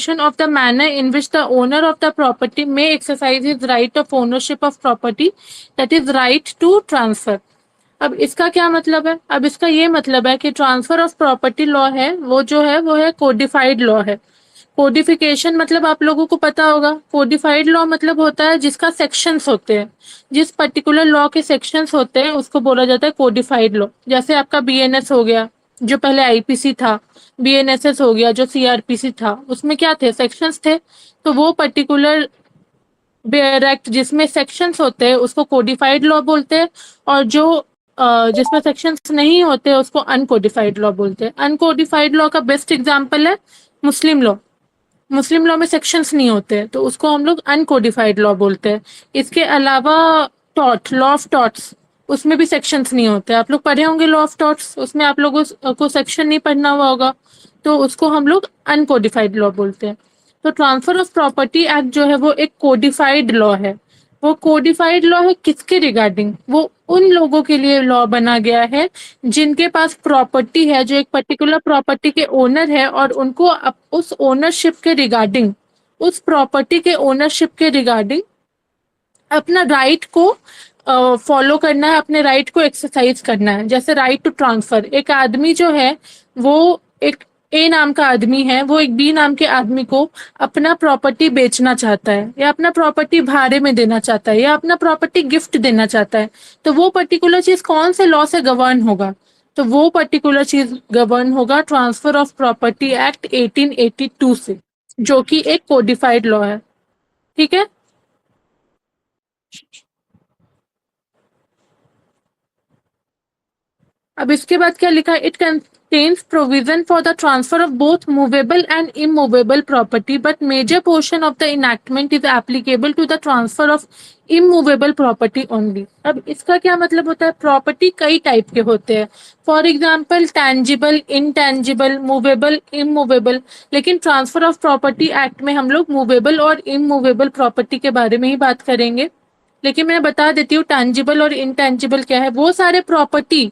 of the manner in which the owner of the property may exercise his right of ownership of property, that is right to transfer. अब इसका क्या मतलब है? अब इसका ये मतलब है कि ट्रांसफर ऑफ प्रॉपर्टी लॉ है वो जो है वो है कोडिफाइड लॉ है। कोडिफिकेशन मतलब आप लोगों को पता होगा, कोडिफाइड लॉ मतलब होता है जिसका सेक्शंस होते हैं, जिस पर्टिकुलर लॉ के सेक्शंस होते हैं उसको बोला जाता है कोडिफाइड लॉ। जैसे आपका बीएनएस हो गया जो पहले आईपीसी था, बीएनएसएस हो गया जो सीआरपीसी था, उसमें क्या थे? सेक्शंस थे। तो वो पर्टिकुलर बेयर एक्ट जिसमें सेक्शंस होते हैं उसको कोडिफाइड लॉ बोलते हैं, और जो जिसमें सेक्शंस नहीं होते उसको अनकोडिफाइड लॉ बोलते हैं। अनकोडिफाइड लॉ का बेस्ट एग्जांपल है मुस्लिम लॉ। मुस्लिम लॉ में सेक्शंस नहीं होते तो उसको हम लोग अनकोडिफाइड लॉ बोलते हैं। इसके अलावा टॉट, लॉ ऑफ टॉट्स, उसमें भी सेक्शंस नहीं होते। आप लोग पढ़े होंगे लॉ ऑफ टॉट्स, उसमें आप लोगों को सेक्शन नहीं पढ़ना हुआ होगा, तो उसको हम लोग अनकोडिफाइड लॉ बोलते हैं। तो ट्रांसफर ऑफ प्रॉपर्टी एक्ट जो है वो एक कोडिफाइड लॉ है। वो कोडिफाइड लॉ है किसके रिगार्डिंग? वो उन लोगों के लिए लॉ बना गया है जिनके पास प्रॉपर्टी है, जो एक पर्टिकुलर प्रॉपर्टी के ओनर है, और उनको उस ओनरशिप के रिगार्डिंग, उस प्रॉपर्टी के ओनरशिप के रिगार्डिंग अपना राइट को फॉलो करना है, अपने राइट को एक्सरसाइज करना है। जैसे राइट टू ट्रांसफर, एक आदमी जो है वो एक ए नाम का आदमी है, वो एक बी नाम के आदमी को अपना प्रॉपर्टी बेचना चाहता है, या अपना प्रॉपर्टी भाड़े में देना चाहता है, या अपना प्रॉपर्टी गिफ्ट देना चाहता है। तो वो पर्टिकुलर चीज कौन से लॉ से गवर्न होगा? तो वो पर्टिकुलर चीज गवर्न होगा ट्रांसफर ऑफ प्रॉपर्टी एक्ट 1882 से, जो कि एक कोडिफाइड लॉ है। ठीक है। अब इसके बाद क्या लिखा है? It contains provision for the transfer of both movable and immovable property, but major portion of the enactment is applicable to the transfer of immovable property only। अब इसका क्या मतलब होता है? प्रॉपर्टी कई टाइप के होते हैं, for example tangible, intangible, movable, immovable. लेकिन ट्रांसफर ऑफ प्रॉपर्टी एक्ट में हम लोग मूवेबल और इमूवेबल प्रॉपर्टी के बारे में ही बात करेंगे। लेकिन मैं बता देती हूँ टैंजिबल और इनटैंजिबल क्या है। वो सारे प्रॉपर्टी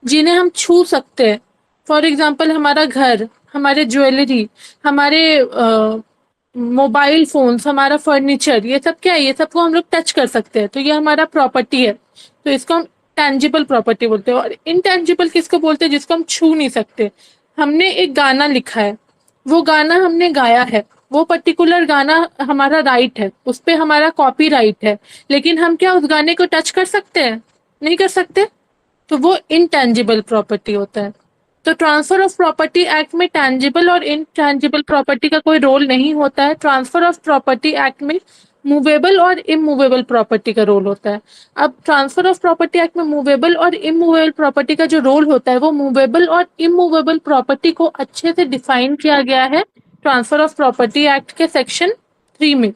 जिन्हें हम छू सकते हैं, फॉर एग्जाम्पल हमारा घर, हमारे ज्वेलरी, हमारे मोबाइल फोन्स, हमारा फर्नीचर, ये सब क्या है? ये सबको हम लोग टच कर सकते हैं, तो ये हमारा प्रॉपर्टी है। तो इसको हम टेंजिबल प्रॉपर्टी बोलते हैं। और इनटेंजिबल किसको बोलते हैं? जिसको हम छू नहीं सकते। हमने एक गाना लिखा है, वो गाना हमने गाया है, वो पर्टिकुलर गाना हमारा राइट है, उस पर हमारा कॉपी राइट है, लेकिन हम क्या उस गाने को टच कर सकते हैं? नहीं कर सकते। तो वो इनटेंजिबल प्रॉपर्टी होता है। तो ट्रांसफर ऑफ प्रॉपर्टी एक्ट में टैंजिबल और इनटैंजिबल प्रॉपर्टी का कोई रोल नहीं होता है। ट्रांसफर ऑफ प्रॉपर्टी एक्ट में मूवेबल और इमूवेबल प्रॉपर्टी का रोल होता है। अब ट्रांसफर ऑफ प्रॉपर्टी एक्ट में मूवेबल और इमूवेबल प्रॉपर्टी का जो रोल होता है वो मूवेबल और इमूवेबल प्रॉपर्टी को अच्छे से डिफाइन किया गया है ट्रांसफर ऑफ प्रॉपर्टी एक्ट के सेक्शन 3 में।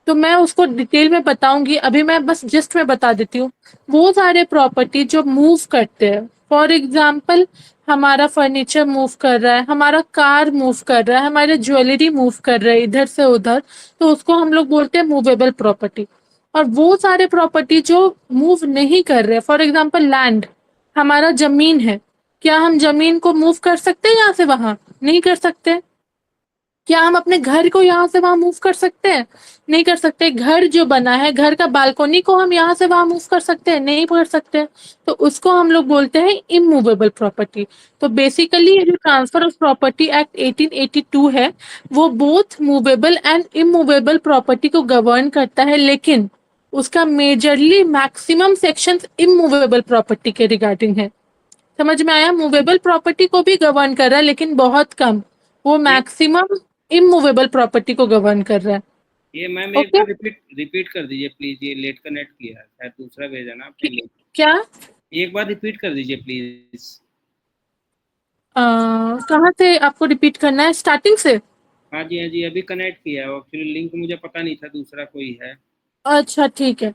तो मैं उसको डिटेल में बताऊंगी, अभी मैं बस जस्ट में बता देती हूँ। वो सारे प्रॉपर्टी जो मूव करते हैं, फॉर एग्जाम्पल हमारा फर्नीचर मूव कर रहा है, हमारा कार मूव कर रहा है, हमारे ज्वेलरी मूव कर रहा है इधर से उधर, तो उसको हम लोग बोलते हैं मूवेबल प्रॉपर्टी। और वो सारे प्रॉपर्टी जो मूव नहीं कर रहे, फॉर एग्जाम्पल लैंड, हमारा जमीन है, क्या हम जमीन को मूव कर सकते हैं यहाँ से वहां? नहीं कर सकते। क्या हम अपने घर को यहाँ से वहां मूव कर सकते हैं? नहीं कर सकते। घर जो बना है, घर का बालकोनी को हम यहाँ से वहां मूव कर सकते हैं? नहीं कर सकते। तो उसको हम लोग बोलते हैं इमूवेबल प्रॉपर्टी। तो बेसिकली ये जो ट्रांसफर ऑफ प्रॉपर्टी एक्ट 1882 है वो both movable and immovable property को गवर्न करता है, लेकिन उसका majorly maximum sections immovable property के रिगार्डिंग है। समझ में आया? मूवेबल प्रॉपर्टी को भी गवर्न कर रहा है लेकिन बहुत कम, वो मैक्सिमम इमूवेबल प्रॉपर्टी को गवर्न कर रहा है। ये मैम एक ओके, बार रिपीट कर दीजिए प्लीज, ये लेट कनेक्ट किया है शायद, दूसरा भेजा ना आपने लिंक। क्या एक बार रिपीट कर दीजिए प्लीज। कहाँ से आपको रिपीट करना है? स्टार्टिंग से? हाँ जी हाँ जी, अभी कनेक्ट किया है, एक्चुअली लिंक मुझे पता नहीं था दूसरा कोई है। अच्छा ठीक है।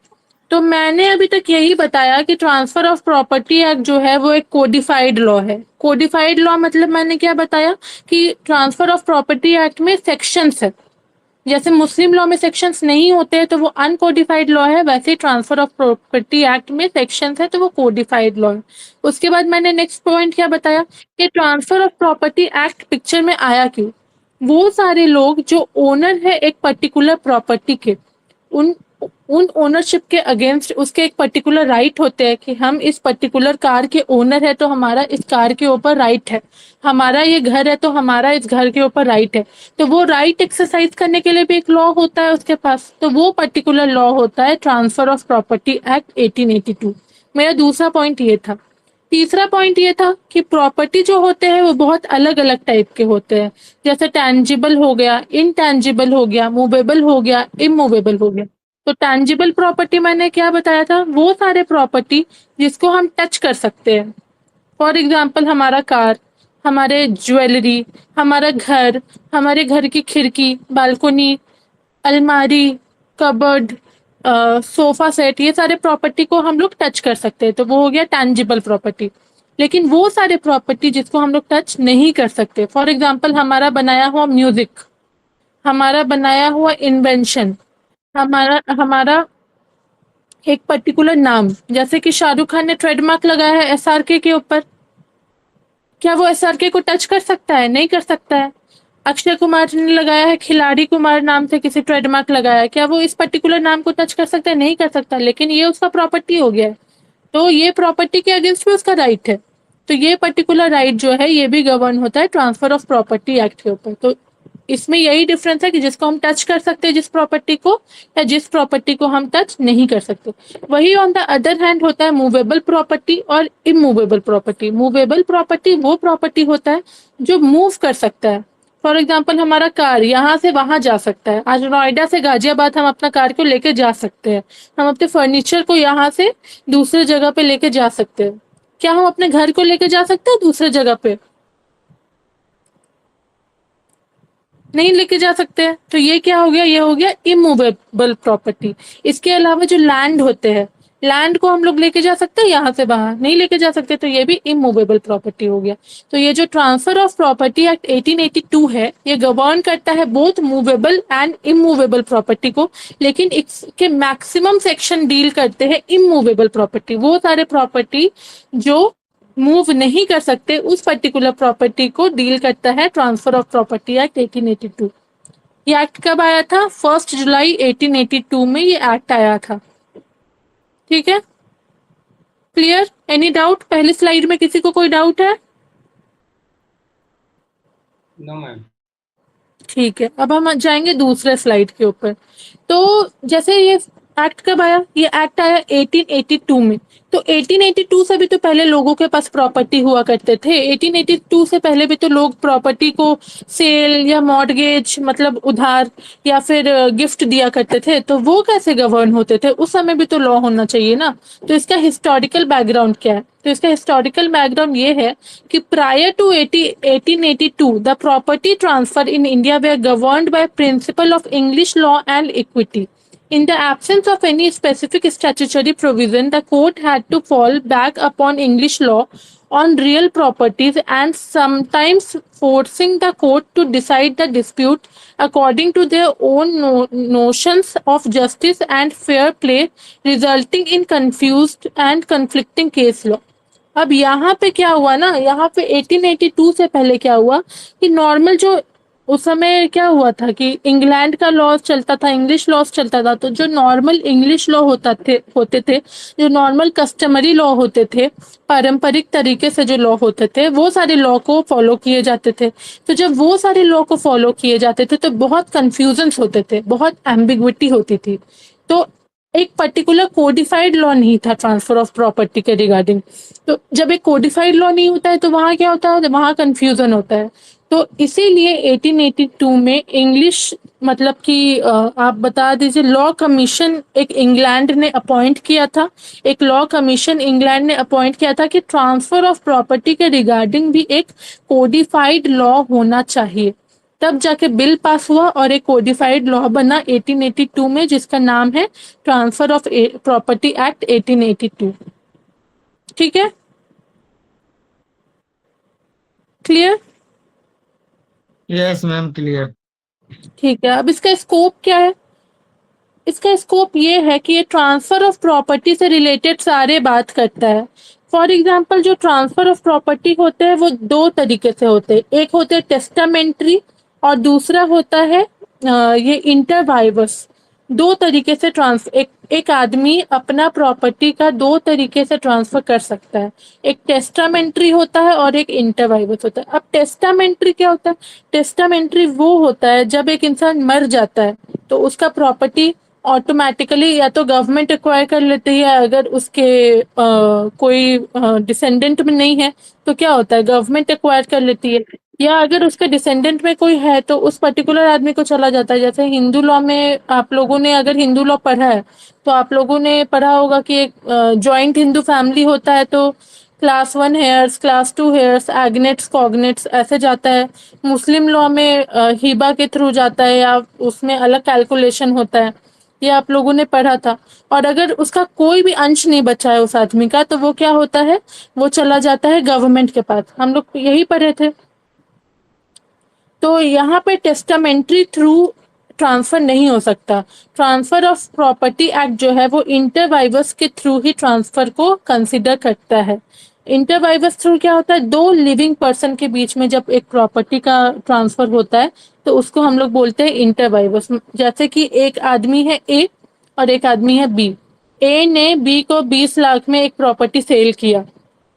तो मैंने अभी तक यही बताया कि ट्रांसफर ऑफ प्रॉपर्टी एक्ट जो है वो एक कोडिफाइड लॉ है। कोडिफाइड लॉ मतलब मैंने क्या बताया कि ट्रांसफर ऑफ प्रॉपर्टी एक्ट में सेक्शंस है। जैसे मुस्लिम लॉ में सेक्शंस नहीं होते हैं तो वो अनकोडिफाइड लॉ है, वैसे ही ट्रांसफर ऑफ प्रॉपर्टी एक्ट में सेक्शंस है तो वो कोडिफाइड लॉ है। उसके बाद मैंने नेक्स्ट पॉइंट क्या बताया कि transfer of property act picture में आया क्यों। वो सारे लोग जो ओनर है एक पर्टिकुलर प्रॉपर्टी के, उन उन ओनरशिप के अगेंस्ट उसके एक पर्टिकुलर राइट होते हैं कि हम इस पर्टिकुलर कार के ओनर है तो हमारा इस कार के ऊपर राइट है, हमारा ये घर है तो हमारा इस घर के ऊपर राइट है। तो वो राइट एक्सरसाइज करने के लिए भी एक लॉ होता है उसके पास, तो वो पर्टिकुलर लॉ होता है ट्रांसफर ऑफ प्रॉपर्टी एक्ट 1882। मेरा दूसरा पॉइंट ये था। तीसरा पॉइंट ये था कि प्रॉपर्टी जो होते हैं वो बहुत अलग अलग टाइप के होते हैं, जैसे टैंजिबल हो गया, इनटैंजिबल हो गया, मूवेबल हो गया, इमूवेबल हो गया। तो टैंजिबल प्रॉपर्टी मैंने क्या बताया था, वो सारे प्रॉपर्टी जिसको हम टच कर सकते हैं। फॉर एग्जाम्पल हमारा कार, हमारे ज्वेलरी, हमारा घर, हमारे घर की खिड़की, बालकोनी, अलमारी, कबर्ड, सोफा सेट, ये सारे प्रॉपर्टी को हम लोग टच कर सकते हैं, तो वो हो गया टैंजिबल प्रॉपर्टी। लेकिन वो सारे प्रॉपर्टी जिसको हम लोग टच नहीं कर सकते, फॉर एग्जाम्पल हमारा बनाया हुआ म्यूजिक, हमारा बनाया हुआ इन्वेंशन, हमारा हमारा एक पर्टिकुलर नाम, जैसे कि शाहरुख खान ने ट्रेडमार्क लगाया है एसआरके के ऊपर, क्या वो एसआरके को टच कर सकता है? नहीं कर सकता है। अक्षय कुमार ने लगाया है खिलाड़ी कुमार नाम से किसी ट्रेडमार्क लगाया है, क्या वो इस पर्टिकुलर नाम को टच कर सकता है? नहीं कर सकता, लेकिन ये उसका प्रॉपर्टी हो गया है, तो ये प्रॉपर्टी के अगेंस्ट भी उसका राइट है। तो ये पर्टिकुलर राइट जो है ये भी गवर्न होता है ट्रांसफर ऑफ प्रॉपर्टी एक्ट के ऊपर। तो इसमें यही डिफरेंस है कि जिसको हम टच कर सकते हैं जिस प्रॉपर्टी को, या जिस प्रॉपर्टी को हम टच नहीं कर सकते। वही ऑन द अदर हैंड होता है मूवेबल प्रॉपर्टी और इमूवेबल प्रॉपर्टी। मूवेबल प्रॉपर्टी वो प्रॉपर्टी होता है जो मूव कर सकता है। फॉर एग्जाम्पल हमारा कार यहाँ से वहां जा सकता है, आज नोएडा से गाजियाबाद हम अपना कार को लेके जा सकते हैं, हम अपने फर्नीचर को यहाँ से दूसरे जगह पे लेके जा सकते हैं। क्या हम अपने घर को लेके जा सकते हैं दूसरे जगह पे? नहीं लेके जा सकते हैं। तो ये क्या हो गया, ये हो गया इमूवेबल प्रॉपर्टी। इसके अलावा जो लैंड होते हैं, लैंड को हम लोग लेके जा सकते हैं यहाँ से वहां, नहीं लेके जा सकते, तो ये भी इमूवेबल प्रॉपर्टी हो गया। तो ये जो ट्रांसफर ऑफ प्रॉपर्टी एक्ट 1882 है, ये गवर्न करता है both movable and immovable property को, लेकिन इसके मैक्सिमम सेक्शन डील करते हैं इमूवेबल प्रॉपर्टी। वो सारे प्रॉपर्टी जो मूव नहीं कर सकते, उस पर्टिकुलर प्रॉपर्टी को डील करता है ट्रांसफर ऑफ प्रॉपर्टी एक्ट 1882। ये एक्ट कब आया था? 1 जुलाई 1882 में ये एक्ट आया था। ठीक है, क्लियर? Any doubt? पहली स्लाइड में किसी को कोई डाउट है? No ma'am. ठीक है, अब हम जाएंगे दूसरे स्लाइड के ऊपर। तो जैसे ये एक्ट कब आया? ये एक्ट आया 1882 में। तो 1882 से भी तो पहले लोगों के पास प्रॉपर्टी हुआ करते थे। 1882 से पहले भी तो लोग प्रॉपर्टी को सेल या मॉर्गेज, मतलब उधार या फिर गिफ्ट दिया करते थे, तो वो कैसे गवर्न होते थे? उस समय भी तो लॉ होना चाहिए ना। तो इसका हिस्टोरिकल बैकग्राउंड क्या है? तो इसका हिस्टोरिकल बैकग्राउंड ये है कि prior to 1882 the property transfer in India were governed by principle of English law and equity. In the absence of any specific statutory provision, the court had to fall back upon English law on real properties and sometimes forcing the court to decide the dispute according to their own notions of justice and fair play, resulting in confused and conflicting case law. अब यहाँ पे क्या हुआ ना, यहाँ पे 1882 से पहले क्या हुआ कि नॉर्मल जो उस समय क्या हुआ था कि इंग्लैंड का लॉ चलता था, इंग्लिश लॉस चलता था। तो जो नॉर्मल इंग्लिश लॉ होते थे, जो नॉर्मल कस्टमरी लॉ होते थे, पारंपरिक तरीके से जो लॉ होते थे, वो सारे लॉ को फॉलो किए जाते थे। तो जब वो सारे लॉ को फॉलो किए जाते थे तो बहुत कंफ्यूजन्स होते थे, बहुत एम्बिग्विटी होती थी। तो एक पर्टिकुलर कोडिफाइड लॉ नहीं था ट्रांसफर ऑफ प्रॉपर्टी के रिगार्डिंग। तो जब एक कोडिफाइड लॉ नहीं होता है तो वहाँ क्या होता है, वहाँ कंफ्यूजन होता है। तो इसीलिए 1882 में इंग्लिश, मतलब कि आप बता दीजिए, लॉ कमीशन एक इंग्लैंड ने अपॉइंट किया था, एक लॉ कमीशन इंग्लैंड ने अपॉइंट किया था कि ट्रांसफर ऑफ प्रॉपर्टी के रिगार्डिंग भी एक कोडिफाइड लॉ होना चाहिए। तब जाके बिल पास हुआ और एक कोडिफाइड लॉ बना 1882 में, जिसका नाम है ट्रांसफर ऑफ प्रॉपर्टी एक्ट 1882। ठीक है, क्लियर? Yes ma'am, clear. ठीक है, अब इसका स्कोप क्या है? इसका स्कोप ये है कि ये ट्रांसफर ऑफ प्रॉपर्टी से रिलेटेड सारे बात करता है। फॉर एग्जाम्पल जो ट्रांसफर ऑफ प्रॉपर्टी होते हैं वो दो तरीके से होते हैं। एक होते हैं टेस्टामेंट्री और दूसरा होता है ये इंटरवाइवर्स। दो तरीके से एक आदमी अपना प्रॉपर्टी का दो तरीके से ट्रांसफर कर सकता है। एक टेस्टामेंट्री होता है और एक इंटरवाइवर्स होता है। अब टेस्टामेंट्री क्या होता है? टेस्टामेंट्री वो होता है जब एक इंसान मर जाता है तो उसका प्रॉपर्टी ऑटोमेटिकली या तो गवर्नमेंट एक्वायर कर लेती है, अगर उसके कोई डिसेंडेंट में नहीं है तो क्या होता है, गवर्नमेंट एक्वायर कर लेती है, या अगर उसके डिसेंडेंट में कोई है तो उस पर्टिकुलर आदमी को चला जाता है। जैसे हिंदू लॉ में आप लोगों ने अगर हिंदू लॉ पढ़ा है तो आप लोगों ने पढ़ा होगा कि एक जॉइंट हिंदू फैमिली होता है तो क्लास 1 हेयर्स, क्लास 2 हेयर्स, एग्नेट्स, कॉग्नेट्स ऐसे जाता है। मुस्लिम लॉ में हिबा के थ्रू जाता है या उसमें अलग कैलकुलेशन होता है, ये आप लोगों ने पढ़ा था। और अगर उसका कोई भी अंश नहीं बचा है उस आदमी का तो वो क्या होता है, वो चला जाता है गवर्नमेंट के पास। हम लोग यही पढ़े थे। तो यहाँ पे टेस्टामेंट्री थ्रू ट्रांसफर नहीं हो सकता। ट्रांसफर ऑफ प्रॉपर्टी एक्ट जो है वो इंटरवाइवर्स के थ्रू ही ट्रांसफर को कंसिडर करता है। इंटरवाइवर्स थ्रू क्या होता है, दो लिविंग पर्सन के बीच में जब एक प्रॉपर्टी का ट्रांसफर होता है तो उसको हम लोग बोलते हैं इंटरवाइवर्स। जैसे कि एक आदमी है ए और एक आदमी है बी। ए ने बी को 20 लाख में एक प्रॉपर्टी सेल किया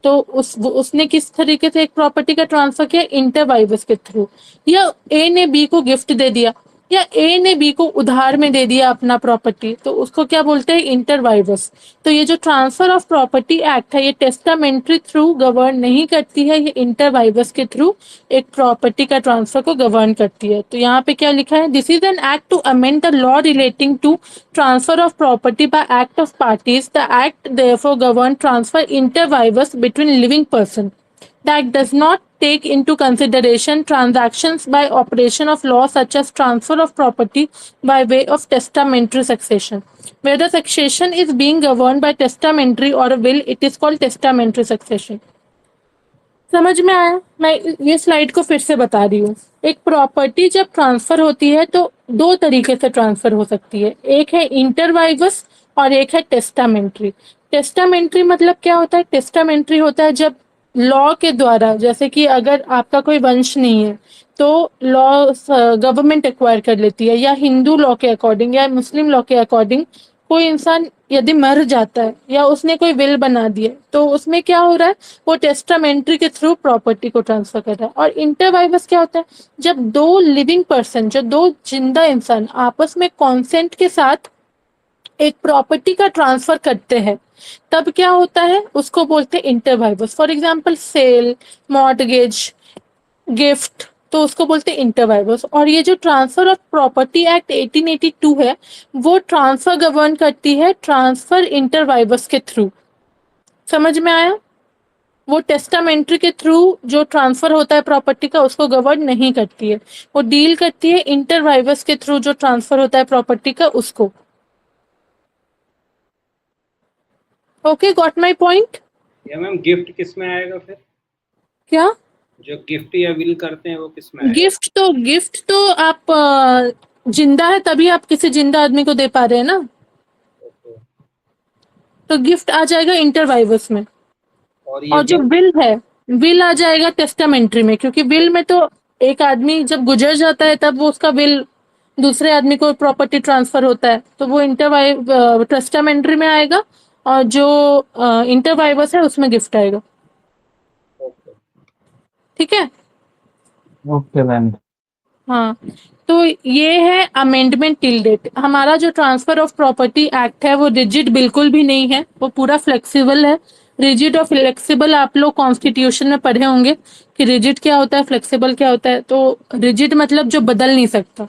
तो उसने किस तरीके से एक प्रॉपर्टी का ट्रांसफर किया, इंटरवाइवर्स के थ्रू। या ए ने बी को गिफ्ट दे दिया या ए ने बी को उधार में दे दिया अपना प्रॉपर्टी, तो उसको क्या बोलते हैं, इंटरवाइवर्स। तो ये जो ट्रांसफर ऑफ प्रॉपर्टी एक्ट है ये टेस्टामेंट्री थ्रू गवर्न नहीं करती है, ये इंटरवाइवर्स के थ्रू एक प्रॉपर्टी का ट्रांसफर को गवर्न करती है। तो यहाँ पे क्या लिखा है, this is an act to amend the law relating to transfer of property by act of parties. The act therefore govern transfer inter vivos between living person. The act does not take into consideration transactions by operation of law such as transfer of property by way of testamentary succession. Where the succession is being governed by testamentary or a will, it is called testamentary succession. समझ में आया? मैं ये slide को फिर से बता रही हूँ। एक प्रॉपर्टी जब ट्रांसफर होती है तो दो तरीके से ट्रांसफर हो सकती है, एक है इंटरवाइवर्स और एक है टेस्टामेंट्री। टेस्टामेंट्री मतलब क्या होता है, टेस्टामेंट्री होता है जब लॉ के द्वारा, जैसे कि अगर आपका कोई वंश नहीं है तो लॉ गवर्नमेंट एक्वायर कर लेती है, या हिंदू लॉ के अकॉर्डिंग या मुस्लिम लॉ के अकॉर्डिंग कोई इंसान यदि मर जाता है या उसने कोई विल बना दिया तो उसमें क्या हो रहा है, वो टेस्टामेंट्री के थ्रू प्रॉपर्टी को ट्रांसफर कर रहा है। और इंटरवाइवर्स क्या होता है, जब दो लिविंग पर्सन, जो दो जिंदा इंसान आपस में कॉन्सेंट के साथ एक प्रॉपर्टी का ट्रांसफर करते हैं तब क्या होता है, उसको बोलते हैं inter vivos. For example sale, mortgage, gift, तो उसको बोलते हैं इंटरवाइवर्स। और ये जो ट्रांसफर ऑफ प्रॉपर्टी एक्ट 1882 है वो ट्रांसफर गवर्न करती है ट्रांसफर इंटरवाइवर्स के थ्रू। समझ में आया? वो टेस्टामेंट्री के थ्रू जो ट्रांसफर होता है प्रॉपर्टी का उसको गवर्न नहीं करती है, वो डील करती है इंटरवाइवर्स के थ्रू जो ट्रांसफर होता है प्रॉपर्टी का उसको। Okay, got my point? या मैम गिफ्ट किस में आएगा फिर? क्या जो गिफ्ट या विल करते हैं वो किस में आएगा? गिफ्ट तो आप जिंदा है तभी आप किसी जिंदा आदमी को दे पा रहे हैं ना, ओके। तो गिफ्ट आ जाएगा इंटरवाइवर्स में। और और जो विल है, विल आ जाएगा टेस्टामेंट्री में, क्योंकि विल में तो एक आदमी जब गुजर जाता है तब वो उसका विल दूसरे आदमी को प्रॉपर्टी ट्रांसफर होता है, तो वो टेस्टामेंट्री में आएगा। और जो इंटरवाइवर्स है उसमें गिफ्ट आएगा। ओके। ठीक है? Okay ma'am. हाँ, तो ये है अमेंडमेंट टिल डेट। हमारा जो ट्रांसफर ऑफ प्रॉपर्टी एक्ट है वो रिजिड बिल्कुल भी नहीं है, वो पूरा फ्लेक्सिबल है। रिजिड और फ्लेक्सिबल आप लोग कॉन्स्टिट्यूशन में पढ़े होंगे कि रिजिड क्या होता है, फ्लेक्सिबल क्या होता है। तो रिजिड मतलब जो बदल नहीं सकता।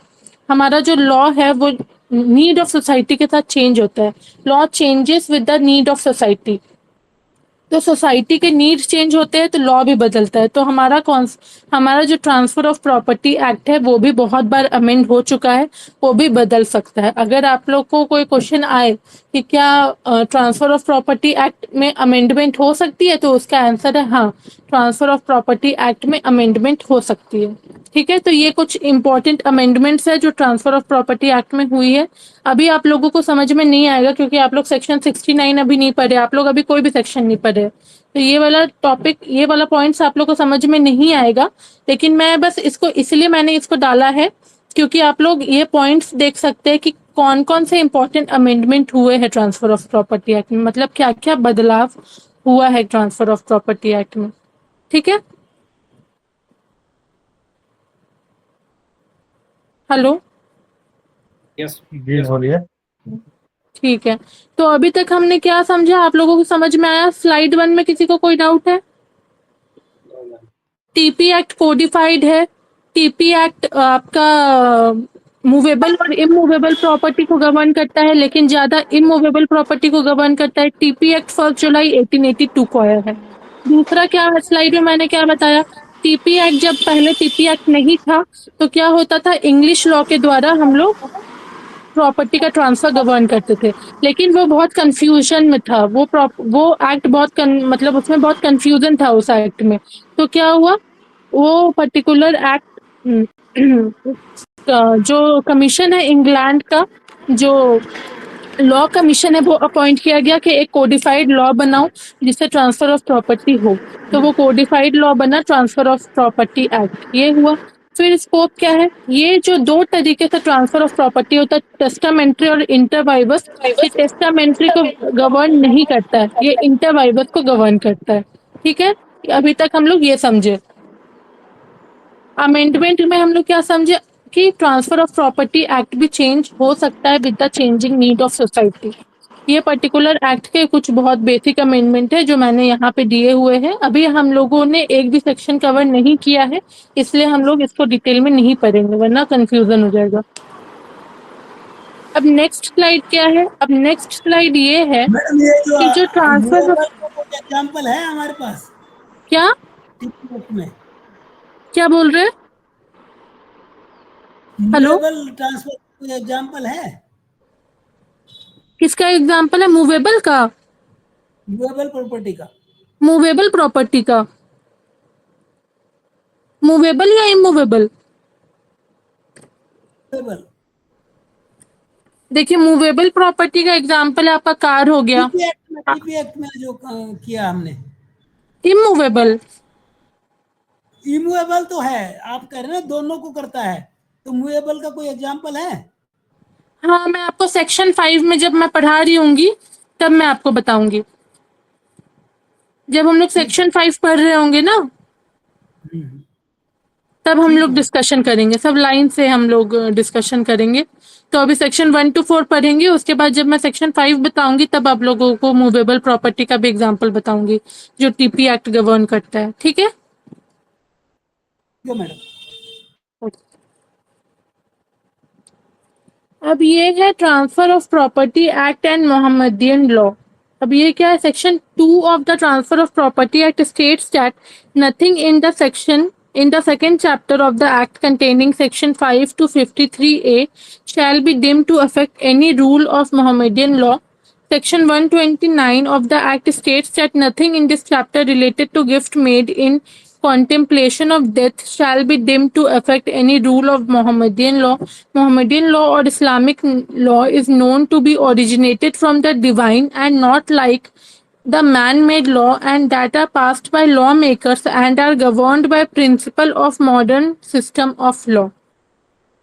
हमारा जो लॉ है वो नीड ऑफ सोसाइटी के साथ चेंज होता है। Law changes with the need of society. तो सोसाइटी के नीड्स चेंज होते हैं तो लॉ भी बदलता है। तो हमारा जो ट्रांसफर ऑफ प्रॉपर्टी एक्ट है वो भी बहुत बार अमेंड हो चुका है, वो भी बदल सकता है। अगर आप लोग को कोई क्वेश्चन आए कि क्या ट्रांसफर ऑफ प्रॉपर्टी एक्ट में अमेंडमेंट हो सकती है, तो उसका आंसर है हाँ, ट्रांसफर ऑफ प्रॉपर्टी एक्ट में अमेंडमेंट हो सकती है। ठीक है, तो ये कुछ इंपॉर्टेंट अमेंडमेंट्स है जो ट्रांसफर ऑफ प्रॉपर्टी एक्ट में हुई है। अभी आप लोगों को समझ में नहीं आएगा क्योंकि आप लोग सेक्शन 69 अभी नहीं पढ़े, आप लोग अभी कोई भी सेक्शन नहीं पढ़े। तो ये वाला टॉपिक, ये वाला पॉइंट्स आप लोग को समझ में नहीं आएगा, लेकिन मैं बस इसको इसलिए मैंने इसको डाला है क्योंकि आप लोग ये पॉइंट्स देख सकते हैं कि कौन कौन से इंपॉर्टेंट अमेंडमेंट हुए हैं ट्रांसफर ऑफ प्रॉपर्टी एक्ट में, मतलब क्या क्या बदलाव हुआ है ट्रांसफर ऑफ प्रॉपर्टी एक्ट में। ठीक है, हेलो, यस जी बोलिए। ठीक है। तो अभी तक हमने क्या समझा, आप लोगों को समझ में आया? स्लाइड 1 में किसी को कोई डाउट है? टीपी एक्ट कोडिफाइड है। टीपी एक्ट आपका मूवेबल और इमूवेबल प्रॉपर्टी को गवर्न करता है, लेकिन ज्यादा इमूवेबल प्रॉपर्टी को गवर्न करता है। टीपी एक्ट 1 जुलाई 1882 को आया है। दूसरा क्या स्लाइड में मैंने क्या बताया, टीपी एक्ट जब पहले टीपी एक्ट नहीं था तो क्या होता था, इंग्लिश लॉ के द्वारा हम लोग प्रॉपर्टी का ट्रांसफर गवर्न करते थे, लेकिन वो बहुत कंफ्यूजन में था। वो एक्ट बहुत मतलब उसमें बहुत कंफ्यूजन था उस एक्ट में। तो क्या हुआ, वो पर्टिकुलर एक्ट जो कमीशन है इंग्लैंड का, जो लॉ कमीशन है, वो अपॉइंट किया गया कि एक कोडिफाइड लॉ बनाओ जिससे ट्रांसफर ऑफ प्रॉपर्टी हो। तो वो कोडिफाइड लॉ बना ट्रांसफर ऑफ प्रॉपर्टी एक्ट, ये हुआ। फिर स्कोप क्या है, ये जो दो तरीके से ट्रांसफर ऑफ प्रॉपर्टी होता है, टेस्टामेंट्री और इंटरवाइवस, ये टेस्टामेंट्री को गवर्न नहीं करता है, ये इंटरवाइवस को गवर्न करता है। ठीक है, अभी तक हम लोग ये समझे। अमेंडमेंट में हम लोग क्या समझे कि ट्रांसफर ऑफ प्रॉपर्टी एक्ट भी चेंज हो सकता है with the changing need of society. ये पर्टिकुलर एक्ट के कुछ बहुत बेसिक अमेंडमेंट है जो मैंने यहाँ पे दिए हुए हैं। अभी हम लोगों ने एक भी सेक्शन कवर नहीं किया है, इसलिए हम लोग इसको डिटेल में नहीं पढ़ेंगे, वरना कंफ्यूजन हो जाएगा। अब नेक्स्ट स्लाइड क्या है, अब नेक्स्ट स्लाइड ये है मैडम ये कि जो ट्रांसफर एग्जाम्पल है हमारे पास क्या टिकट में क्या बोल रहे हैं? हेलो, मूवेबल ट्रांसफर एग्जाम्पल है, किसका एग्जाम्पल है? मूवेबल का? मूवेबल प्रॉपर्टी का। मूवेबल प्रॉपर्टी का? मूवेबल या इमूवेबल? मूवेबल देखिए, मूवेबल प्रॉपर्टी का एग्जाम्पल आपका कार हो गया। टीपी एक्ट में जो किया हमने, इमूवेबल? इमूवेबल तो है, आप कह रहे हैं ना दोनों को करता है, तो मूवेबल का कोई एग्जाम्पल है? हाँ, मैं आपको सेक्शन 5 में जब मैं पढ़ा रही होंगी तब मैं आपको बताऊंगी, जब हम लोग सेक्शन 5 पढ़ रहे होंगे ना, तब हम लोग डिस्कशन करेंगे, सब लाइन से हम लोग डिस्कशन करेंगे। तो अभी सेक्शन 1 to 4 पढ़ेंगे, उसके बाद जब मैं सेक्शन 5 बताऊंगी तब आप लोगों को मूवेबल प्रॉपर्टी का भी एग्जाम्पल बताऊंगी जो टीपी एक्ट गवर्न करता है। ठीक है मैडम। अब ये है transfer of property act and Mohammedan law. अब ये क्या है, section 2 of the transfer of property act states that nothing in the section in the second chapter of the act containing section 5 to 53A shall be deemed to affect any rule of Mohammedan law. Section 129 of the act states that nothing in this chapter related to gift made in contemplation of death shall be deemed to affect any rule of Mohammedan law. Mohammedan law or Islamic law is known to be originated from the divine and not like the man-made law, and that are passed by lawmakers and are governed by principle of modern system of law.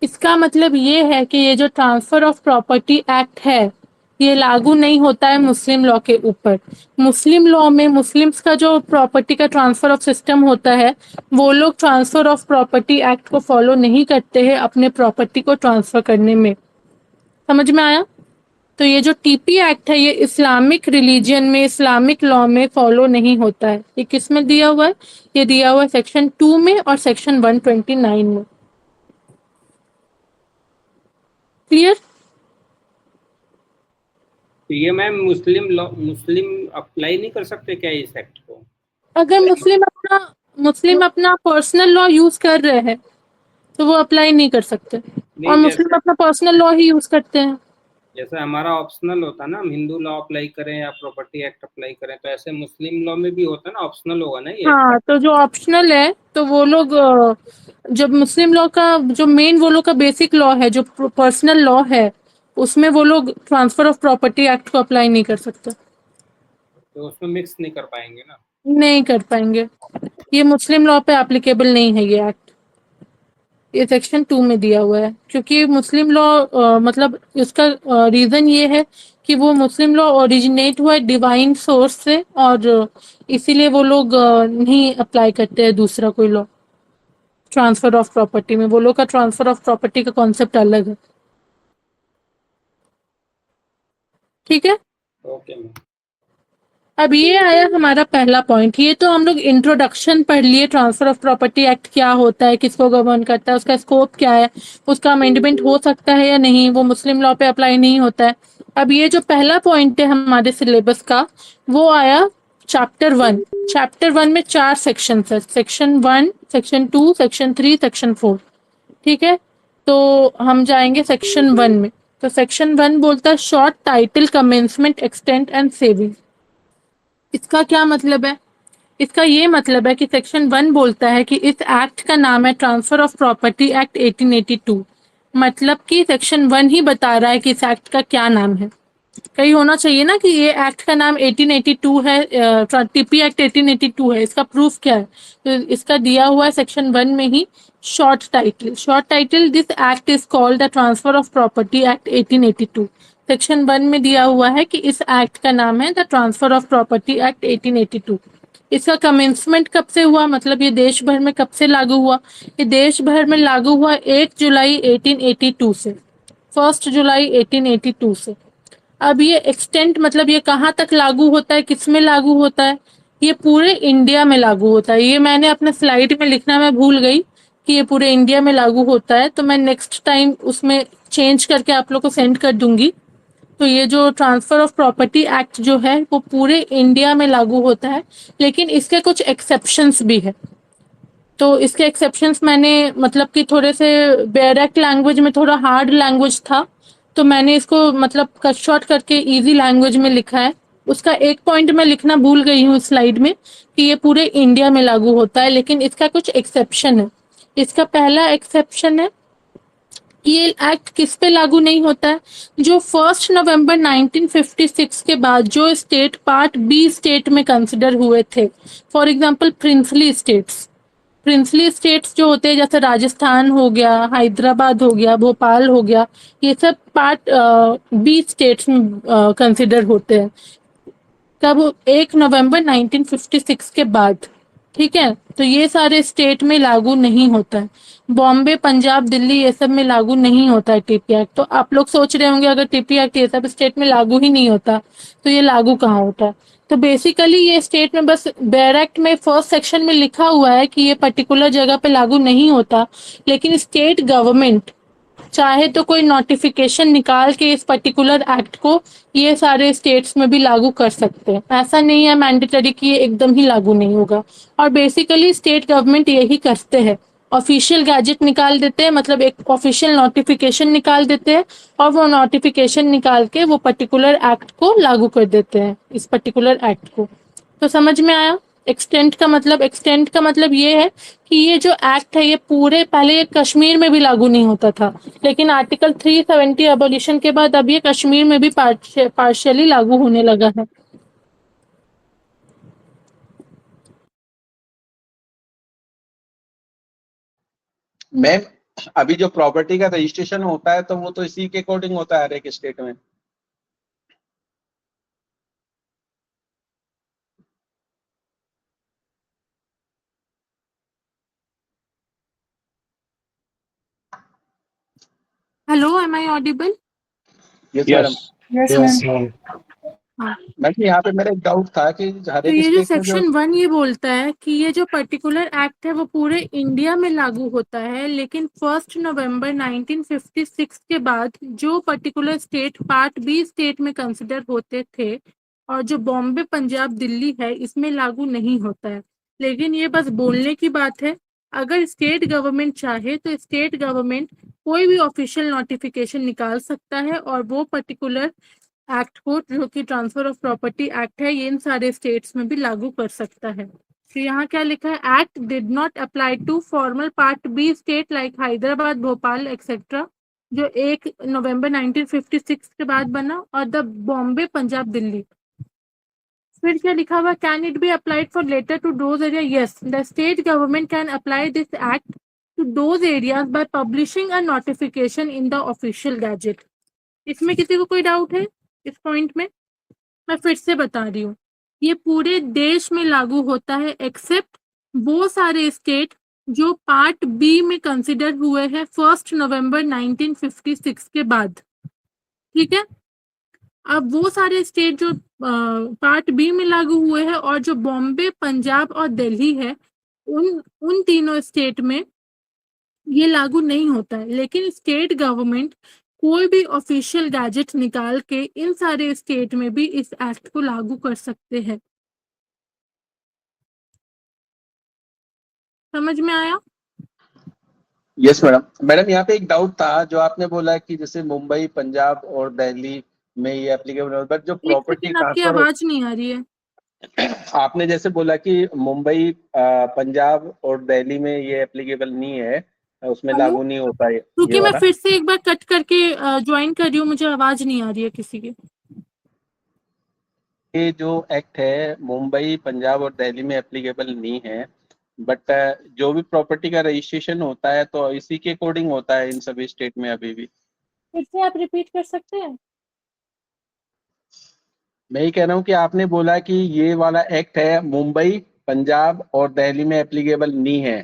इसका मतलब ये है कि ये जो transfer of property act है ये लागू नहीं होता है मुस्लिम लॉ के ऊपर। मुस्लिम लॉ में मुस्लिम्स का जो प्रॉपर्टी का ट्रांसफर ऑफ सिस्टम होता है, वो लोग ट्रांसफर ऑफ प्रॉपर्टी एक्ट को फॉलो नहीं करते हैं अपने प्रॉपर्टी को ट्रांसफर करने में। समझ में आया? तो ये जो टीपी एक्ट है ये इस्लामिक रिलीजन में, इस्लामिक लॉ में फॉलो नहीं होता है। ये किस में दिया हुआ है? ये दिया हुआ है सेक्शन 2 में और सेक्शन 129 में। क्लियर? तो ये मैम मुस्लिम अप्लाई नहीं कर सकते क्या इस एक्ट को? अगर मुस्लिम अपना पर्सनल लॉ यूज कर रहे हैं तो वो अप्लाई नहीं कर सकते, और मुस्लिम अपना पर्सनल लॉ ही यूज करते हैं। जैसे हमारा ऑप्शनल होता है ना, हम हिंदू लॉ अप्लाई करें या प्रॉपर्टी एक्ट अप्लाई करें, तो ऐसे मुस्लिम लॉ में भी होता है ना, ऑप्शनल होगा ना ये? हाँ, तो जो ऑप्शनल है तो वो लोग जब मुस्लिम लॉ का जो मेन वो लोग का बेसिक लॉ है, जो पर्सनल लॉ है, उसमें वो लोग ट्रांसफर ऑफ प्रॉपर्टी एक्ट को अप्लाई नहीं कर सकते। तो उसमें मिक्स नहीं कर पाएंगे ना? नहीं कर पाएंगे, ये मुस्लिम लॉ पे एप्लीकेबल नहीं है ये एक्ट। ये सेक्शन 2 में दिया हुआ है, क्योंकि मुस्लिम लॉ मतलब इसका रीजन ये है कि वो मुस्लिम लॉ ओरिजिनेट हुआ है डिवाइन सोर्स से, और इसीलिए वो लोग नहीं अप्लाई करते हैं दूसरा कोई लॉ ट्रांसफर ऑफ प्रॉपर्टी में। वो लोग का ट्रांसफर ऑफ प्रॉपर्टी का कॉन्सेप्ट अलग है। ठीक है, ओके मैम। अब ये आया हमारा पहला पॉइंट। ये तो हम लोग इंट्रोडक्शन पढ़ लिए, ट्रांसफर ऑफ प्रॉपर्टी एक्ट क्या होता है, किसको गवर्न करता है, उसका स्कोप क्या है, उसका अमेंडमेंट हो सकता है या नहीं, वो मुस्लिम लॉ पे अप्लाई नहीं होता है। अब ये जो पहला पॉइंट है हमारे सिलेबस का, वो आया चैप्टर 1। चैप्टर 1 में 4 सेक्शन है, सेक्शन 1, सेक्शन 2, सेक्शन 3, सेक्शन 4। ठीक है, तो हम जाएंगे सेक्शन 1 में। तो सेक्शन 1 बोलता है short title commencement extent and saving. इसका क्या मतलब है? इसका ये मतलब है कि सेक्शन 1 बोलता है कि इस एक्ट का नाम है ट्रांसफर ऑफ प्रॉपर्टी एक्ट 1882। मतलब कि सेक्शन 1 ही बता रहा है कि इस एक्ट का क्या नाम है। कहीं होना चाहिए ना कि ये एक्ट का नाम 1882 है, टीपी एक्ट 1882 है। इसका प्रूफ क्या है? तो इसका दिया हुआ है सेक्शन 1 में ही short title. Short title, this act is called the transfer of property act 1882। Section 1 में दिया हुआ है कि इस एक्ट का नाम है the transfer of property act 1882। इसका कमेंसमेंट कब से हुआ, मतलब ये देश भर में कब से लागू हुआ? ये देश भर में लागू हुआ 1 जुलाई 1882 से, 1 जुलाई 1882 से। अब ये एक्सटेंट मतलब ये कहाँ तक लागू होता है, किस में लागू होता है? ये पूरे इंडिया में लागू होता है। ये मैंने अपने स्लाइड में लिखना मैं भूल गई कि ये पूरे इंडिया में लागू होता है, तो मैं नेक्स्ट टाइम उसमें चेंज करके आप लोग को सेंड कर दूंगी। तो ये जो ट्रांसफर ऑफ प्रॉपर्टी एक्ट जो है वो पूरे इंडिया में लागू होता है, लेकिन इसके कुछ एक्सेप्शंस भी है। तो इसके एक्सेप्शंस मैंने मतलब कि थोड़े से डायरेक्ट लैंग्वेज में थोड़ा हार्ड लैंग्वेज था, तो मैंने इसको मतलब कट शॉर्ट करके इजी लैंग्वेज में लिखा है। उसका एक पॉइंट मैं लिखना भूल गई हूँ स्लाइड में कि ये पूरे इंडिया में लागू होता है, लेकिन इसका कुछ एक्सेप्शन है। इसका पहला एक्सेप्शन है कि ये एक्ट किस पे लागू नहीं होता है? जो 1 नवंबर 1956 के बाद जो स्टेट पार्ट बी स्टेट में कंसिडर हुए थे, for example princely states. Princely states जो होते हैं जैसे राजस्थान हो गया, हैदराबाद हो गया, भोपाल हो गया, ये सब पार्ट बी स्टेट्स में कंसिडर होते हैं। कब? 1 नवंबर 1956 के बाद। ठीक है, तो ये सारे स्टेट में लागू नहीं होता है। बॉम्बे, पंजाब, दिल्ली ये सब में लागू नहीं होता है टीपी एक्ट। तो आप लोग सोच रहे होंगे अगर टीपी एक्ट ये सब स्टेट में लागू ही नहीं होता तो ये लागू कहाँ होता है? तो बेसिकली ये स्टेट में बस डायरेक्ट में फर्स्ट सेक्शन में लिखा हुआ है कि ये पर्टिकुलर जगह पे लागू नहीं होता, लेकिन स्टेट गवर्नमेंट चाहे तो कोई नोटिफिकेशन निकाल के इस पर्टिकुलर एक्ट को ये सारे स्टेट्स में भी लागू कर सकते हैं। ऐसा नहीं है मैंडेटरी कि ये एकदम ही लागू नहीं होगा। और बेसिकली स्टेट गवर्नमेंट यही करते हैं, ऑफिशियल गैजेट निकाल देते हैं, मतलब एक ऑफिशियल नोटिफिकेशन निकाल देते हैं, और वो नोटिफिकेशन निकाल के वो पर्टिकुलर एक्ट को लागू कर देते हैं, इस पर्टिकुलर एक्ट को। तो समझ में आया? एक्सटेंट का मतलब ये है कि ये जो एक्ट है ये पूरे, पहले ये कश्मीर में भी लागू नहीं होता था, लेकिन आर्टिकल 370 एबोलिशन के बाद अब ये कश्मीर में भी पार्शियली लागू होने लगा है। मैम, अभी जो प्रॉपर्टी का रजिस्ट्रेशन होता है तो वो तो इसी के अकॉर्डिंग होता है हर एक स्टेट में। Hello, am I audible? Yes madam. Yes ma'am. हाँ, मैम यहाँ पे मेरा एक डाउट था कि हर तो एक ये जो स्टेट में जो सेक्शन 1 ये बोलता है कि ये जो पर्टिकुलर एक्ट है वो पूरे इंडिया में लागू होता है, लेकिन 1 नवंबर 1956 के बाद जो particular state part B state में कंसिडर होते थे और जो बॉम्बे, पंजाब, दिल्ली है इसमें लागू नहीं होता है। लेकिन ये बस बोलने की बात है। अगर स्टेट गवर्नमेंट चाहे तो स्टेट गवर्नमेंट कोई भी ऑफिशियल नोटिफिकेशन निकाल सकता है और वो पर्टिकुलर एक्ट को, जो कि ट्रांसफर ऑफ प्रॉपर्टी एक्ट है, ये इन सारे स्टेट्स में भी लागू कर सकता है। तो यहाँ क्या लिखा है? Act did not apply to formal part B state like Hyderabad, Bhopal etcetera, जो 1 नवंबर 1956 के बाद बना, और द बॉम्बे, पंजाब, दिल्ली। फिर क्या लिखा हुआ, can it be applied for later to those area? Yes, the state government can apply this act to those areas by publishing a notification in the official gazette. इसमें किसी को कोई डाउट है इस पॉइंट में? मैं फिर से बता रही हूँ, ये पूरे देश में लागू होता है एक्सेप्ट वो सारे स्टेट जो पार्ट बी में कंसिडर हुए हैं 1 नवंबर 1956 के बाद। ठीक है, अब वो सारे स्टेट जो पार्ट बी में लागू हुए हैं और जो बॉम्बे, पंजाब और दिल्ली है, उन तीनों स्टेट में ये लागू नहीं होता है। लेकिन स्टेट गवर्नमेंट कोई भी ऑफिशियल गैजेट निकाल के इन सारे स्टेट में भी इस एक्ट को लागू कर सकते हैं। समझ में आया? Yes madam. मैडम यहाँ पे एक डाउट था, जो आपने बोला कि जैसे मुंबई, पंजाब और दिल्ली में ये एप्लीकेबल है, बट जो एक प्रॉपर्टी सेकंड, आपकी ट्रांसफर, आवाज नहीं आ रही है। आपने जैसे बोला कि मुंबई, पंजाब और दिल्ली में ये एप्लीकेबल नहीं है, उसमें हेलो, लागू नहीं होता है ये क्योंकि मैं वाला। फिर से एक बार कट करके ज्वाइन कर रही हूँ, मुझे आवाज नहीं आ रही है किसी की। ये जो एक्ट है मुंबई, पंजाब और दिल्ली में एप्लीकेबल नहीं है, बट जो भी प्रॉपर्टी का रजिस्ट्रेशन होता है तो इसी के अकॉर्डिंग होता है इन सभी स्टेट में अभी भी। फिर से आप रिपीट कर सकते हैं? मैं ये कह रहा हूँ कि आपने बोला कि ये वाला एक्ट है मुंबई, पंजाब और दिल्ली में एप्लीकेबल नहीं है,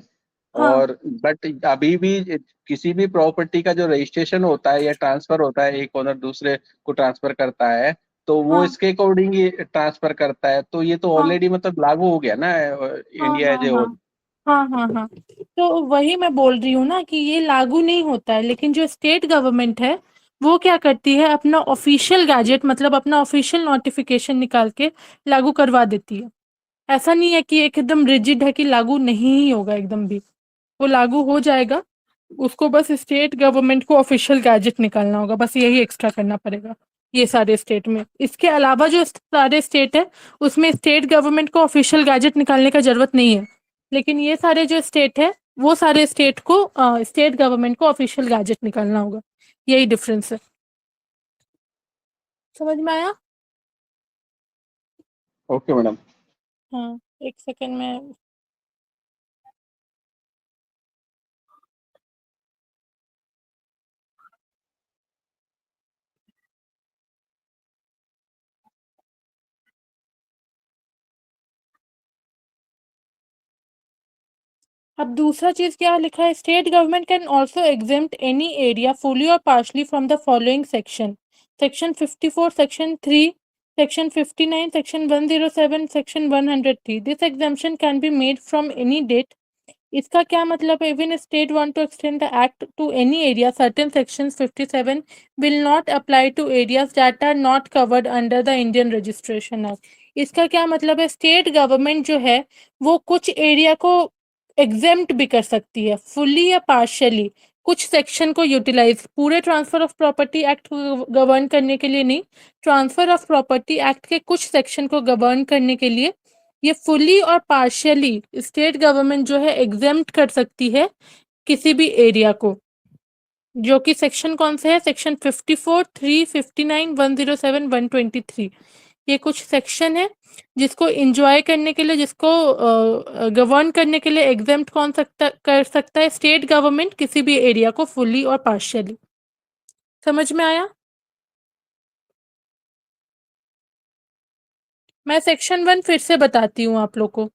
हाँ और बट अभी भी किसी भी प्रॉपर्टी का जो रजिस्ट्रेशन होता है या ट्रांसफर होता है, एक ओनर दूसरे को ट्रांसफर करता है, तो वो हाँ इसके अकॉर्डिंग ही ट्रांसफर करता है, तो ये तो हाँ ऑलरेडी मतलब लागू हो गया ना हाँ इंडिया हाँ एज ए हाँ होल। हाँ हाँ हाँ, तो वही मैं बोल रही हूँ ना कि ये लागू नहीं होता है। लेकिन जो स्टेट गवर्नमेंट है वो क्या करती है, अपना ऑफिशियल गैजेट मतलब अपना ऑफिशियल नोटिफिकेशन निकाल के लागू करवा देती है। ऐसा नहीं है कि एकदम रिजिड है कि लागू नहीं ही होगा एकदम भी, वो लागू हो जाएगा। उसको बस स्टेट गवर्नमेंट को ऑफिशियल गैजेट निकालना होगा, बस यही एक्स्ट्रा करना पड़ेगा ये सारे स्टेट में। इसके अलावा जो सारे स्टेट है उसमें स्टेट गवर्नमेंट को ऑफिशियल गैजेट निकालने का जरूरत नहीं है। लेकिन ये सारे जो स्टेट है वो सारे स्टेट को स्टेट गवर्नमेंट को ऑफिशियल गैजेट निकालना होगा, यही डिफरेंस है। समझ में आया? Okay madam. हाँ, एक सेकंड में। अब दूसरा चीज क्या लिखा है, state government can also exempt any area fully और partially from the following section: section 54, section 3, section 59, section 107, section 103। This exemption can be made from any date. इसका क्या मतलब है, even state want to extend the act to any area, certain section 57 will not apply to areas that are not covered under the Indian registration act. इसका क्या मतलब है, state government जो है वो कुछ एरिया को एग्जेम्प्ट भी कर सकती है फुली या पार्शियली, कुछ सेक्शन को यूटिलाइज, पूरे ट्रांसफर ऑफ प्रॉपर्टी एक्ट को गवर्न करने के लिए नहीं, ट्रांसफर ऑफ प्रॉपर्टी एक्ट के कुछ सेक्शन को गवर्न करने के लिए ये फुली और पार्शियली स्टेट गवर्नमेंट जो है एग्जेम्प्ट कर सकती है किसी भी एरिया को। जो कि सेक्शन कौन से है, सेक्शन 54, 3, 59, 107, 123। ये कुछ सेक्शन है जिसको एंजॉय करने के लिए, जिसको गवर्न करने के लिए एग्जेम्प्ट कर सकता है स्टेट गवर्नमेंट किसी भी एरिया को फुली और पार्शियली। समझ में आया? मैं सेक्शन 1 फिर से बताती हूँ आप लोग को।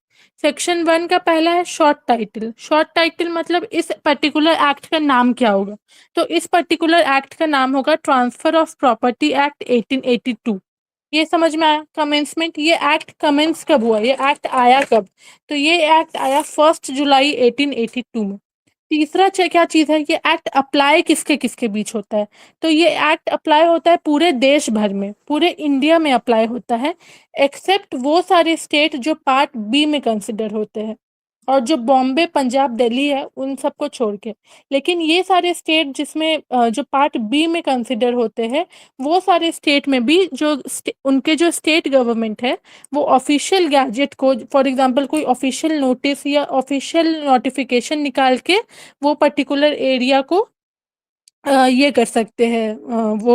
सेक्शन 1 का पहला है शॉर्ट टाइटल। शॉर्ट टाइटल मतलब इस पर्टिकुलर एक्ट का नाम क्या होगा, तो इस पर्टिकुलर एक्ट का नाम होगा ट्रांसफर ऑफ प्रॉपर्टी एक्ट 1882। ये समझ में आया? कमेंसमेंट, ये एक्ट कमेंस कब हुआ, ये एक्ट आया कब, तो ये एक्ट आया 1 जुलाई 1882 में। तीसरा क्या चीज है, ये एक्ट अप्लाई किसके किसके बीच होता है, तो ये एक्ट अप्लाई होता है पूरे देश भर में, पूरे इंडिया में अप्लाई होता है, एक्सेप्ट वो सारे स्टेट जो पार्ट बी में कंसिडर होते हैं और जो बॉम्बे, पंजाब, दिल्ली है उन सबको छोड़ के। लेकिन ये सारे स्टेट जिसमें जो पार्ट बी में कंसिडर होते हैं वो सारे स्टेट में भी जो उनके जो स्टेट गवर्नमेंट है वो ऑफिशियल गैजेट को, फॉर एग्जांपल कोई ऑफिशियल नोटिस या ऑफिशियल नोटिफिकेशन निकाल के वो पर्टिकुलर एरिया को ये कर सकते हैं, वो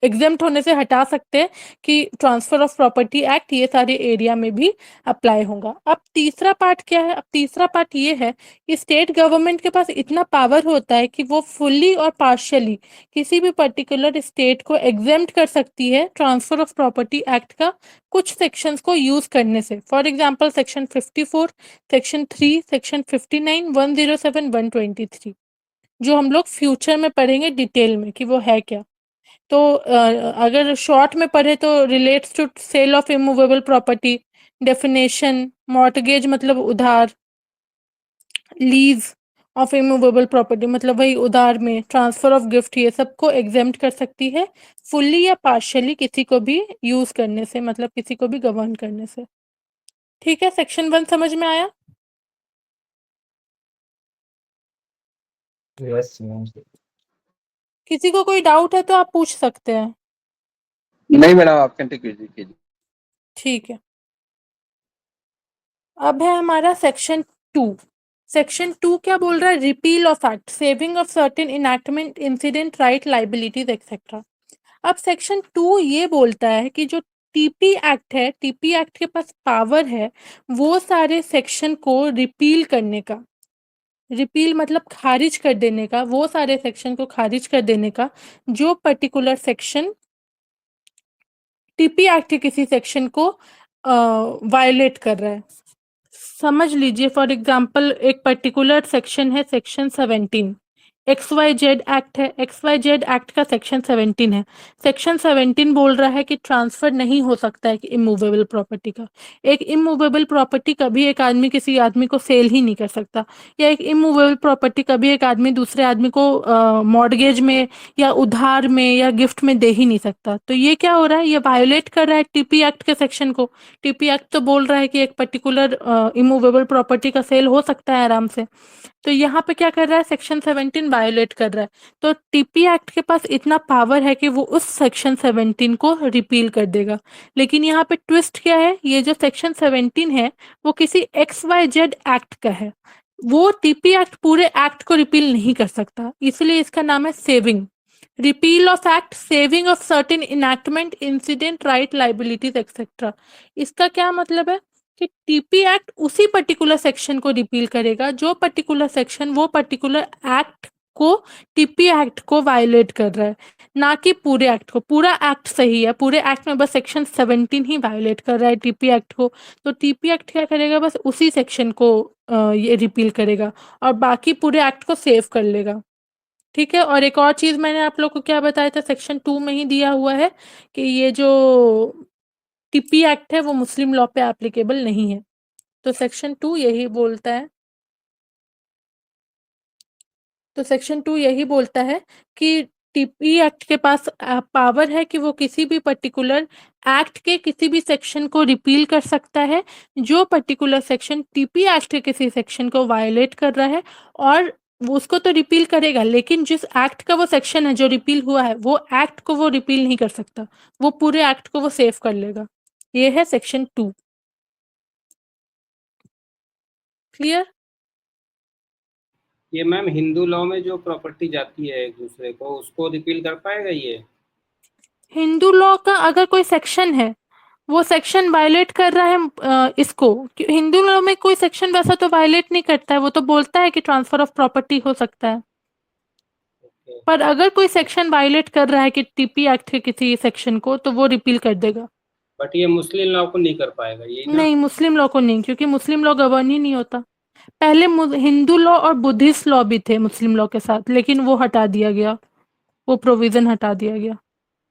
एग्जेम्प्ट होने से हटा सकते हैं कि ट्रांसफर ऑफ प्रॉपर्टी एक्ट ये सारे एरिया में भी अप्लाई होगा। अब तीसरा पार्ट क्या है? अब तीसरा पार्ट ये है कि स्टेट गवर्नमेंट के पास इतना पावर होता है कि वो फुल्ली और पार्शियली किसी भी पर्टिकुलर स्टेट को एग्जेम्प्ट कर सकती है ट्रांसफर ऑफ प्रॉपर्टी एक्ट का कुछ सेक्शंस को यूज करने से। For example section 54, section 3, section 59, 107, 123, जो हम लोग फ्यूचर में पढ़ेंगे डिटेल में कि वो है क्या। तो अगर शॉर्ट में पढ़े तो relates to sale of immovable property, definition, mortgage मतलब उधार, लीज ऑफ इमूवेबल प्रॉपर्टी मतलब वही उधार में, ट्रांसफर ऑफ गिफ्ट, ये सबको एग्जेम्प्ट कर सकती है फुल्ली या पार्शियली किसी को भी यूज करने से, मतलब किसी को भी गवर्न करने से। ठीक है, सेक्शन 1 समझ में आया? Yes ma'am. किसी को कोई डाउट है तो आप पूछ सकते हैं। नहीं मैडम, आप कंटिन्यू कीजिए। ठीक है, अब है हमारा सेक्शन 2। सेक्शन 2 क्या बोल रहा है? Repeal of act, saving of certain enactment, incident, right, liabilities etcetera. अब सेक्शन 2 ये बोलता है कि जो टीपी एक्ट है, टीपी एक्ट के पास पावर है वो सारे सेक्शन को रिपील करने का, रिपील मतलब खारिज कर देने का, वो सारे सेक्शन को खारिज कर देने का जो पर्टिकुलर सेक्शन टीपी एक्ट के किसी सेक्शन को वायलेट कर रहा है। समझ लीजिए, फॉर एग्जांपल एक पर्टिकुलर सेक्शन है, सेक्शन 17, XYZ एक्ट है, XYZ एक्ट का सेक्शन 17 है। सेक्शन 17 बोल रहा है कि ट्रांसफर नहीं हो सकता है कि इमूवेबल प्रॉपर्टी का। एक इमूवेबल प्रॉपर्टी कभी एक आदमी किसी आदमी को सेल ही नहीं कर सकता, या एक इमूवेबल प्रॉपर्टी कभी एक आदमी दूसरे आदमी को मॉर्गेज में या उधार में या गिफ्ट में दे ही नहीं सकता। तो ये क्या हो रहा है? ये वायोलेट कर रहा है टीपी एक्ट के सेक्शन को। टीपी एक्ट तो बोल रहा है कि एक पर्टिकुलर इमूवेबल प्रॉपर्टी का सेल हो सकता है आराम से, तो यहाँ पे क्या कर रहा है? सेक्शन 17 वायोलेट कर रहा है। तो टीपी एक्ट के पास इतना पावर है कि वो उस सेक्शन 17 को रिपील कर देगा। लेकिन यहाँ पे ट्विस्ट क्या है? ये जो सेक्शन 17 है वो किसी XYZ एक्ट का है, वो टीपी एक्ट पूरे एक्ट को रिपील नहीं कर सकता, इसलिए इसका नाम है saving. Repeal of act, saving of certain enactment, incident, right, liabilities etcetera. इसका क्या मतलब है कि टीपी एक्ट उसी पर्टिकुलर सेक्शन को रिपील करेगा जो पर्टिकुलर सेक्शन वो पर्टिकुलर एक्ट को, टीपी एक्ट को वायलेट कर रहा है, ना कि पूरे एक्ट को। पूरा एक्ट सही है, पूरे एक्ट में बस सेक्शन 17 ही वायलेट कर रहा है टीपी एक्ट को। तो टीपी एक्ट क्या करेगा? बस उसी सेक्शन को ये रिपील करेगा और बाकी पूरे एक्ट को सेव कर लेगा। ठीक है, और एक और चीज मैंने आप लोग को क्या बताया था, सेक्शन 2 में ही दिया हुआ है कि ये जो टीपी एक्ट है वो मुस्लिम लॉ पे एप्लीकेबल नहीं है। तो सेक्शन 2 यही बोलता है, तो सेक्शन 2 यही बोलता है कि टीपी एक्ट के पास पावर है कि वो किसी भी पर्टिकुलर एक्ट के किसी भी सेक्शन को रिपील कर सकता है जो पर्टिकुलर सेक्शन टीपी एक्ट के किसी सेक्शन को वायलेट कर रहा है, और वो उसको तो रिपील करेगा लेकिन जिस एक्ट का वो सेक्शन है जो रिपील हुआ है वो एक्ट को वो रिपील नहीं कर सकता, वो पूरे एक्ट को वो सेव कर लेगा। ये है सेक्शन 2। क्लियर? ये मैम हिंदू लॉ में जो प्रॉपर्टी जाती है एक दूसरे को, उसको रिपील कर पाएगा ये? हिंदू लॉ का अगर कोई सेक्शन है वो सेक्शन वायलेट कर रहा है इसको, हिंदू लॉ में कोई सेक्शन वैसा तो वायलेट नहीं करता है, वो तो बोलता है कि ट्रांसफर ऑफ प्रॉपर्टी हो सकता है। ओके। पर अगर कोई सेक्शन वायलेट कर रहा है कि टीपी एक्ट के किसी सेक्शन को, तो वो रिपील कर देगा। बट ये मुस्लिम लॉ को नहीं कर पाएगा, यही ना? नहीं, मुस्लिम लॉ को नहीं, क्योंकि मुस्लिम लॉ गवर्न ही नहीं होता। पहले हिंदू लॉ और बुद्धिस्ट लॉ भी थे मुस्लिम लॉ के साथ, लेकिन वो हटा दिया गया, वो प्रोविजन हटा दिया गया।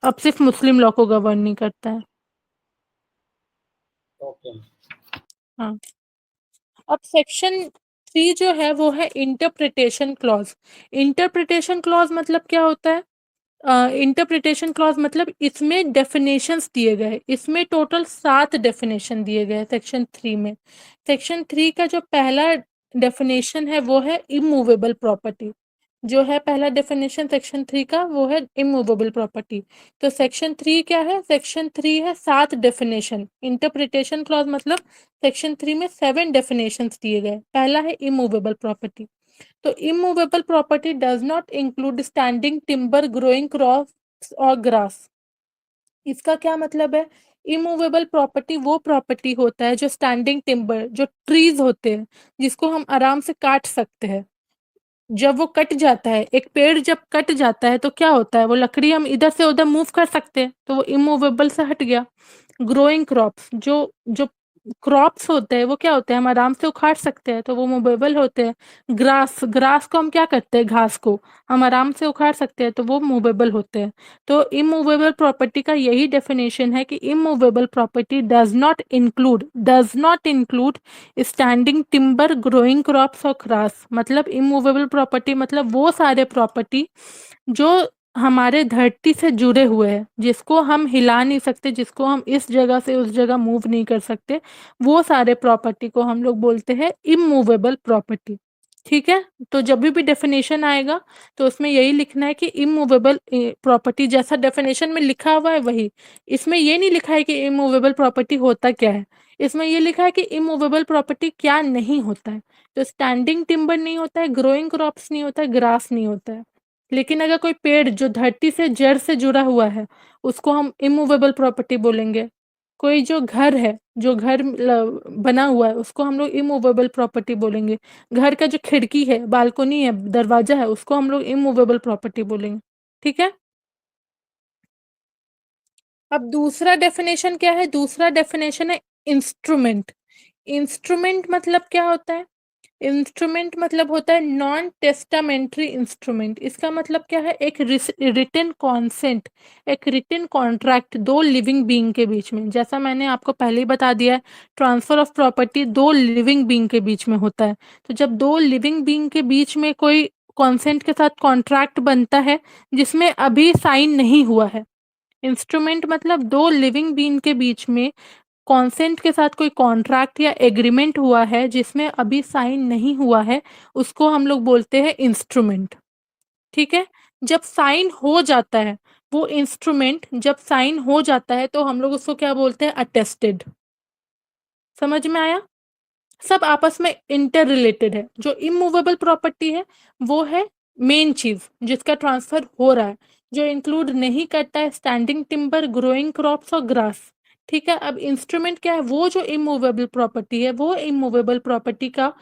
अब सिर्फ मुस्लिम लॉ को गवर्न नहीं करता है। ओके। हाँ, अब सेक्शन 3 जो है वो है इंटरप्रिटेशन क्लॉज। इंटरप्रिटेशन क्लॉज मतलब क्या होता है? इंटरप्रिटेशन क्लॉज मतलब इसमें डेफिनेशंस दिए गए, इसमें टोटल 7 डेफिनेशन दिए गए सेक्शन 3 में। सेक्शन 3 का जो पहला डेफिनेशन है वो है इमूवेबल प्रॉपर्टी। जो है पहला डेफिनेशन सेक्शन 3 का वो है इमूवेबल प्रॉपर्टी। तो सेक्शन 3 क्या है? सेक्शन 3 है 7 डेफिनेशन। इंटरप्रिटेशन क्लॉज मतलब सेक्शन 3 में 7 डेफिनेशंस दिए गए। पहला है इमूवेबल प्रॉपर्टी। तो immovable property does not include standing timber, growing crops और ग्रास। इसका क्या मतलब है? इमूवेबल प्रॉपर्टी वो प्रॉपर्टी होता है जो स्टैंडिंग टिम्बर, जो ट्रीज होते हैं जिसको हम आराम से काट सकते हैं। जब वो कट जाता है, एक पेड़ जब कट जाता है तो क्या होता है, वो लकड़ी हम इधर से उधर मूव कर सकते हैं, तो वो इमूवेबल से हट गया। ग्रोइंग क्रॉप्स, जो जो क्रॉप्स होते हैं वो क्या होते हैं, हम आराम से उखाड़ सकते हैं, तो वो मूवेबल होते हैं। ग्रास, ग्रास को हम क्या करते हैं, घास को हम आराम से उखाड़ सकते हैं, तो वो मूवेबल होते हैं। तो इमूवेबल प्रॉपर्टी का यही डेफिनेशन है कि immovable property does not include standing timber, growing crops और ग्रास। मतलब इमूवेबल प्रॉपर्टी मतलब वो सारे प्रॉपर्टी जो हमारे धरती से जुड़े हुए हैं, जिसको हम हिला नहीं सकते, जिसको हम इस जगह से उस जगह मूव नहीं कर सकते, वो सारे प्रॉपर्टी को हम लोग बोलते हैं इमूवेबल प्रॉपर्टी। ठीक है, तो जब भी डेफिनेशन आएगा तो उसमें यही लिखना है कि इमूवेबल प्रॉपर्टी, जैसा डेफिनेशन में लिखा हुआ है वही। इसमें ये नहीं लिखा है कि इमूवेबल प्रॉपर्टी होता क्या है, इसमें ये लिखा है कि इमूवेबल प्रॉपर्टी क्या नहीं होता है। तो स्टैंडिंग टिम्बर नहीं होता है, ग्रोइंग क्रॉप्स नहीं होता है, ग्रास नहीं होता है। लेकिन अगर कोई पेड़ जो धरती से जड़ से जुड़ा हुआ है, उसको हम इमूवेबल प्रॉपर्टी बोलेंगे। कोई जो घर है, जो घर बना हुआ है, उसको हम लोग इमूवेबल प्रॉपर्टी बोलेंगे। घर का जो खिड़की है, बालकोनी है, दरवाजा है, उसको हम लोग इमूवेबल प्रॉपर्टी बोलेंगे। ठीक है, अब दूसरा डेफिनेशन क्या है? दूसरा डेफिनेशन है इंस्ट्रूमेंट। इंस्ट्रूमेंट मतलब क्या होता है? इंस्ट्रूमेंट मतलब होता है नॉन टेस्टामेंट्री इंस्ट्रूमेंट। इसका मतलब क्या है? एक रिटन कॉन्सेंट, एक रिटन कॉन्ट्रैक्ट दो लिविंग बीइंग के बीच में। जैसा मैंने आपको पहले ही बता दिया है, ट्रांसफर ऑफ प्रॉपर्टी दो लिविंग बीइंग के बीच में होता है। तो जब दो लिविंग बीइंग के बीच में कोई कॉन्सेंट के साथ कॉन्ट्रैक्ट बनता है जिसमें अभी साइन नहीं हुआ है, इंस्ट्रूमेंट मतलब दो लिविंग बीइंग के बीच में कॉन्सेंट के साथ कोई कॉन्ट्रैक्ट या एग्रीमेंट हुआ है जिसमें अभी साइन नहीं हुआ है, उसको हम लोग बोलते हैं इंस्ट्रूमेंट। ठीक है, जब साइन हो जाता है वो इंस्ट्रूमेंट, जब साइन हो जाता है तो हम लोग उसको क्या बोलते हैं? अटेस्टेड। समझ में आया? सब आपस में इंटर रिलेटेड है। जो इमूवेबल प्रॉपर्टी है वो है मेन चीज जिसका ट्रांसफर हो रहा है, जो इंक्लूड नहीं करता है स्टैंडिंग टिम्बर, ग्रोइंग क्रॉप्स और ग्रास। ठीक है, अब इंस्ट्रूमेंट क्या है? वो जो इमूवेबल प्रॉपर्टी है, वो इमूवेबल प्रॉपर्टी का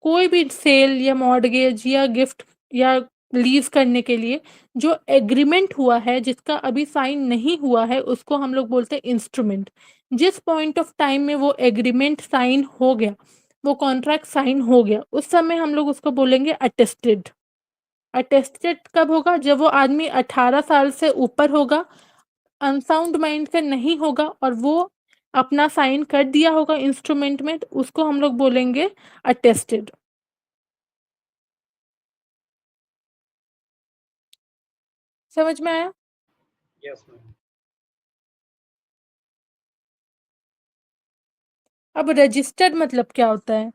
कोई भी सेल या मॉर्गेज या गिफ्ट या लीज करने के लिए जो एग्रीमेंट हुआ है जिसका अभी साइन नहीं हुआ है, उसको हम लोग बोलते हैं इंस्ट्रूमेंट। जिस पॉइंट ऑफ टाइम में वो एग्रीमेंट साइन हो गया, वो कॉन्ट्रैक्ट साइन हो गया, उस समय हम लोग उसको बोलेंगे अटेस्टेड। अटेस्टेड कब होगा? जब वो आदमी 18 साल से ऊपर होगा, अनसाउंड माइंड का नहीं होगा और वो अपना साइन कर दिया होगा इंस्ट्रूमेंट में, तो उसको हम लोग बोलेंगे अटेस्टेड। समझ में आया? Yes ma'am. अब रजिस्टर्ड मतलब क्या होता है?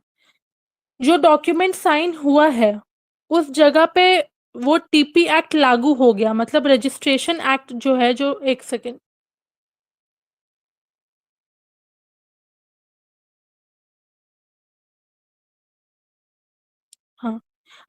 जो डॉक्यूमेंट साइन हुआ है उस जगह पे वो टीपी एक्ट लागू हो गया, मतलब रजिस्ट्रेशन एक्ट जो है, जो एक सेकेंड, हाँ,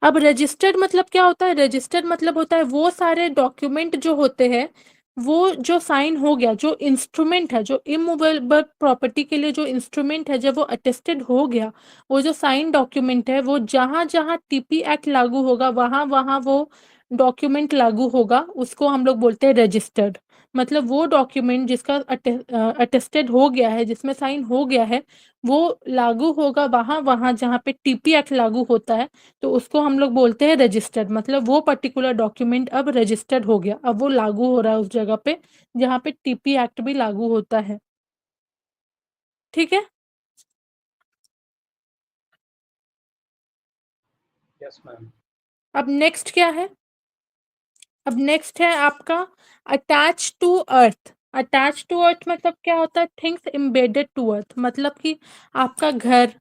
अब रजिस्टर्ड मतलब क्या होता है? रजिस्टर्ड मतलब होता है वो सारे डॉक्यूमेंट जो होते हैं, वो जो साइन हो गया, जो इंस्ट्रूमेंट है, जो इमूवेबल प्रॉपर्टी के लिए जो इंस्ट्रूमेंट है, जब वो अटेस्टेड हो गया, वो जो साइन डॉक्यूमेंट है, वो जहां जहां टीपी एक्ट लागू होगा वहां वहां वो डॉक्यूमेंट लागू होगा, उसको हम लोग बोलते हैं रजिस्टर्ड। मतलब वो डॉक्यूमेंट जिसका अटेस्टेड हो गया है, जिसमें साइन हो गया है, वो लागू होगा वहां वहां जहां पे टीपी एक्ट लागू होता है, तो उसको हम लोग बोलते हैं रजिस्टर्ड। मतलब वो पर्टिकुलर डॉक्यूमेंट अब रजिस्टर्ड हो गया, अब वो लागू हो रहा है उस जगह पे जहाँ पे टीपी एक्ट भी लागू होता है। ठीक है, यस मैम। अब नेक्स्ट क्या है? अब नेक्स्ट है आपका attach to earth. Attach to earth मतलब क्या होता है? Things embedded to earth. मतलब कि आपका घर,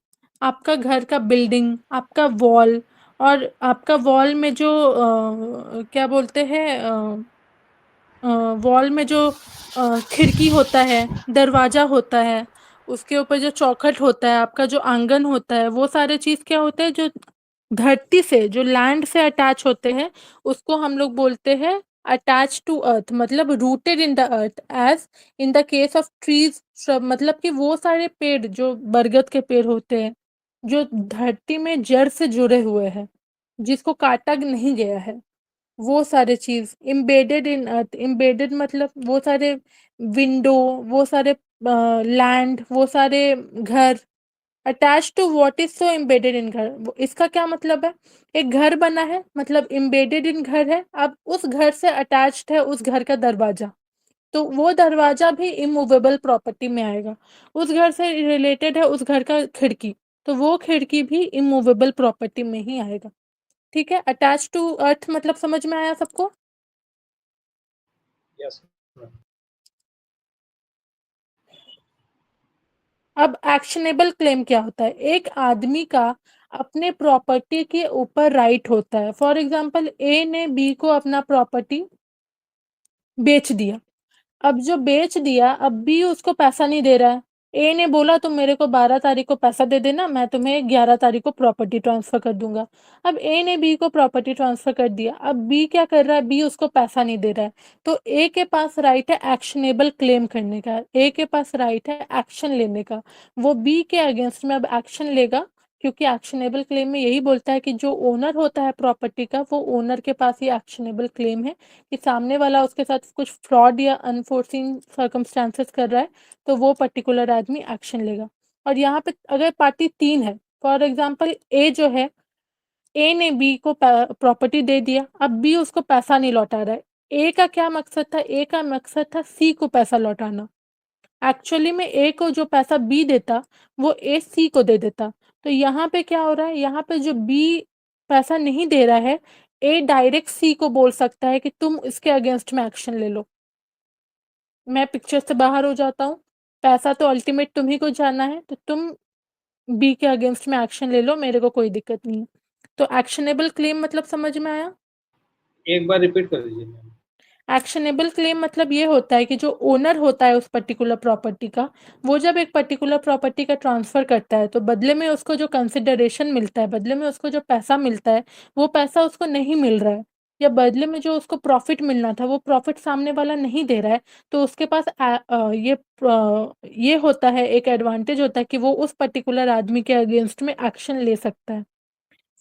आपका घर का बिल्डिंग, आपका वॉल, और आपका वॉल में जो क्या बोलते हैं, वॉल में जो खिड़की होता है, दरवाजा होता है, उसके ऊपर जो चौखट होता है, आपका जो आंगन होता है, वो सारे चीज क्या होते हैं? जो धरती से, जो लैंड से अटैच होते हैं, उसको हम लोग बोलते हैं अटैच टू अर्थ, मतलब rooted in the earth. As in the case of trees, मतलब कि वो सारे पेड़ जो बरगद के पेड़ होते हैं, जो धरती में जड़ से जुड़े हुए हैं, जिसको काटा नहीं गया है, वो सारे चीज इम्बेडेड इन अर्थ। इम्बेडेड मतलब वो सारे विंडो, वो सारे लैंड, वो सारे घर। Attach to what is so embedded in घर, इसका क्या मतलब है? एक घर बना है, मतलब एम्बेडेड इन घर है। अब उस घर से अटैच्ड है उस घर का दरवाजा, तो वो दरवाजा भी इमूवेबल प्रॉपर्टी में आएगा। उस घर से रिलेटेड है उस घर का खिड़की, तो वो खिड़की भी इमूवेबल प्रॉपर्टी में ही आएगा। ठीक है, अटैच टू अर्थ मतलब समझ में आया सबको? यस। अब एक्शनेबल क्लेम क्या होता है? एक आदमी का अपने प्रॉपर्टी के ऊपर राइट होता है। फॉर एग्जांपल, ए ने बी को अपना प्रॉपर्टी बेच दिया। अब जो बेच दिया, अब बी उसको पैसा नहीं दे रहा है। ए ने बोला तुम मेरे को 12 तारीख को पैसा दे देना, मैं तुम्हें 11 तारीख को प्रॉपर्टी ट्रांसफर कर दूंगा। अब ए ने बी को प्रॉपर्टी ट्रांसफर कर दिया। अब बी क्या कर रहा है? बी उसको पैसा नहीं दे रहा है। तो ए के पास राइट है एक्शनेबल क्लेम करने का, ए के पास राइट है एक्शन लेने का। वो बी के अगेंस्ट में अब एक्शन लेगा, क्योंकि एक्शनेबल क्लेम में यही बोलता है कि जो ओनर होता है प्रॉपर्टी का, वो ओनर के पास ही एक्शनेबल क्लेम है कि सामने वाला उसके साथ कुछ फ्रॉड या अनफोर्सीन सर्कमस्टांसेस कर रहा है, तो वो पर्टिकुलर आदमी एक्शन लेगा। और यहाँ पे अगर पार्टी 3 है, फॉर एग्जांपल ए जो है, ए ने बी को प्रॉपर्टी दे दिया, अब बी उसको पैसा नहीं लौटा रहा है। ए का क्या मकसद था? ए का मकसद था सी को पैसा लौटाना। एक्चुअली में ए को जो पैसा बी देता, वो ए सी को दे देता। तो यहाँ पे क्या हो रहा है? यहाँ पे जो बी पैसा नहीं दे रहा है, ए डायरेक्ट सी को बोल सकता है कि तुम इसके अगेंस्ट में एक्शन ले लो। मैं पिक्चर से बाहर हो जाता हूँ, पैसा तो अल्टीमेट तुम्ही को जाना है, तो तुम बी के अगेंस्ट में एक्शन ले लो, मेरे को कोई दिक्कत नहीं है। तो एक्शनेबल क्लेम मतलब समझ में आया? एक बार रिपीट कर दीजिए मैम। एक्शनेबल क्लेम मतलब ये होता है कि जो ओनर होता है उस पर्टिकुलर प्रॉपर्टी का, वो जब एक पर्टिकुलर प्रॉपर्टी का ट्रांसफर करता है, तो बदले में उसको जो कंसिडरेशन मिलता है, बदले में उसको जो पैसा मिलता है, वो पैसा उसको नहीं मिल रहा है, या बदले में जो उसको प्रॉफिट मिलना था, वो प्रॉफिट सामने वाला नहीं दे रहा है, तो उसके पास ये होता है, एक एडवांटेज होता है कि वो उस पर्टिकुलर आदमी के अगेंस्ट में एक्शन ले सकता है।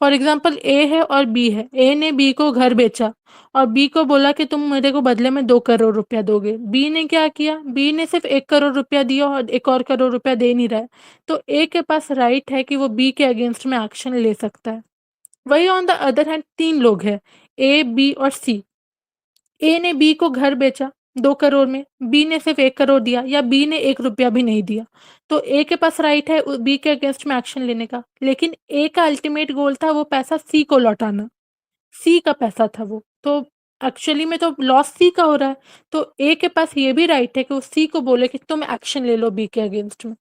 फॉर एग्जाम्पल, ए है और बी है। ए ने बी को घर बेचा और बी को बोला कि तुम मेरे को बदले में 2 करोड़ रुपया दोगे। बी ने क्या किया? बी ने सिर्फ 1 करोड़ रुपया दिया और 1 और करोड़ रुपया दे नहीं रहा है। तो ए के पास राइट है कि वो बी के अगेंस्ट में एक्शन ले सकता है। वही ऑन द अदर हैंड 3 लोग हैं, ए, बी और सी। ए ने बी को घर बेचा 2 करोड़ में, बी ने सिर्फ 1 करोड़ दिया या बी ने 1 रुपया भी नहीं दिया। तो ए के पास राइट है बी के अगेंस्ट में एक्शन लेने का, लेकिन ए का अल्टीमेट गोल था वो पैसा सी को लौटाना। सी का पैसा था वो, तो एक्चुअली में तो लॉस सी का हो रहा है। तो ए के पास ये भी राइट है कि वो सी को बोले कि तुम एक्शन ले लो बी के अगेंस्ट में।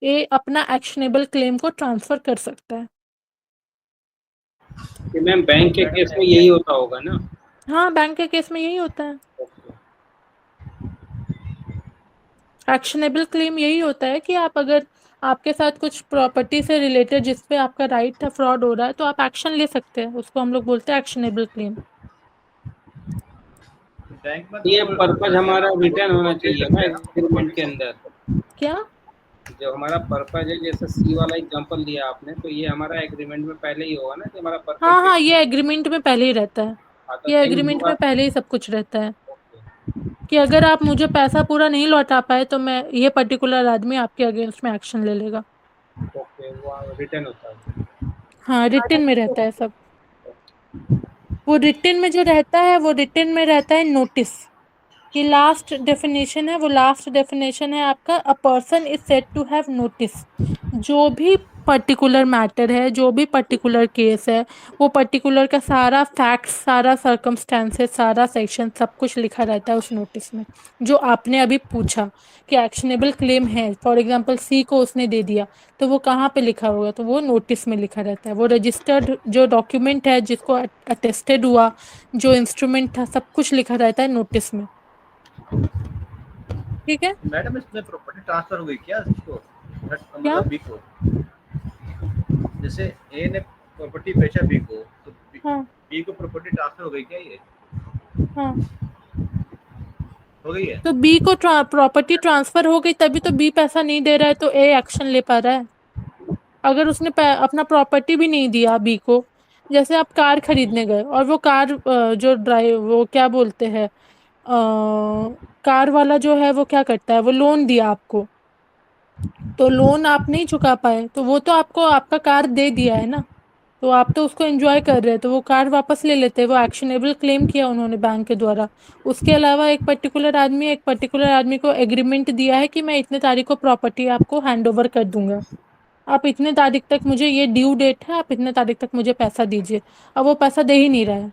ए अपना एक्शनेबल क्लेम को ट्रांसफर कर सकता है। कि मैम बैंक के केस में यही होता होगा ना? हाँ, बैंक के केस में यही होता है। एक्शनेबल क्लेम यही होता है कि आप अगर आपके साथ कुछ प्रॉपर्टी से रिलेटेड जिस पे आपका राइट था फ्रॉड हो रहा है, तो आप एक्शन ले सकते हैं, उसको हम लोग बोलते हैं एक्शनेबल क्लेम। ये पर्पज हमारा रिटर्न होना चाहिए ना एग्रीमेंट के अंदर। क्या? जो हमारा पर्पज है, जैसे सी वाला एग्जांपल दिया आपने, तो ये हमारा एग्रीमेंट में पहले ही होगा ना कि हमारा पर्पज। हाँ हाँ, ये एग्रीमेंट में पहले ही रहता है। तो ये सेम एग्रीमेंट होगा। में पहले ही सब कुछ रहता है कि अगर आप मुझे पैसा पूरा नहीं लौटा पाए, तो मैं ये पर्टिकुलर आदमी आपके अगेंस्ट में एक्शन ले लेगा। ओके, वो रिटर्न होता है। हाँ, रिटन में रहता है सब। वो रिटन में जो रहता है, वो रिटन में रहता है नोटिस। ये लास्ट डेफिनेशन है, वो लास्ट डेफिनेशन है आपका, a person is said to have notice. जो भी पर्टिकुलर मैटर है, जो भी पर्टिकुलर केस है, वो पर्टिकुलर का सारा फैक्ट्स, सारा सर्कमस्टेंसेस, सारा सेक्शन, सब कुछ लिखा रहता है उस नोटिस में। जो आपने अभी पूछा कि एक्शनेबल क्लेम है, फॉर एग्जांपल सी को उसने दे दिया, तो वो कहाँ पे लिखा होगा? तो वो नोटिस में लिखा रहता है। वो रजिस्टर्ड जो डॉक्यूमेंट है, जिसको अटेस्टेड हुआ, जो इंस्ट्रूमेंट था, सब कुछ लिखा रहता है नोटिस में। ठीक है मैडम, इसमें प्रॉपर्टी ट्रांसफर हो गई क्या इसको? क्या? मतलब बी को, जैसे ए ने प्रॉपर्टी बेचा बी को, तो हाँ बी को प्रॉपर्टी ट्रांसफर हो गई क्या ये? हाँ, हो गई है? तो बी को प्रॉपर्टी ट्रांसफर हो गई, तभी तो बी पैसा नहीं दे रहा है, तो ए एक्शन ले पा रहा है। अगर उसने अपना प्रॉपर्टी भी नहीं दिया बी को, जैसे आप कार खरीदने गए और वो कार जो ड्राइव वो क्या बोलते हैं, कार वाला जो है वो क्या करता है, वो लोन दिया आपको, तो लोन आप नहीं चुका पाए, तो वो तो आपको आपका कार दे दिया है ना, तो आप तो उसको एंजॉय कर रहे हैं, तो वो कार वापस ले लेते हैं। वो एक्शनेबल क्लेम किया उन्होंने बैंक के द्वारा। उसके अलावा एक पर्टिकुलर आदमी को एग्रीमेंट दिया है कि मैं इतने तारीख को प्रॉपर्टी आपको हैंड ओवर कर दूंगा, आप इतने तारीख तक, मुझे ये ड्यू डेट है, आप इतने तारीख तक मुझे पैसा दीजिए। अब वो पैसा दे ही नहीं रहा है,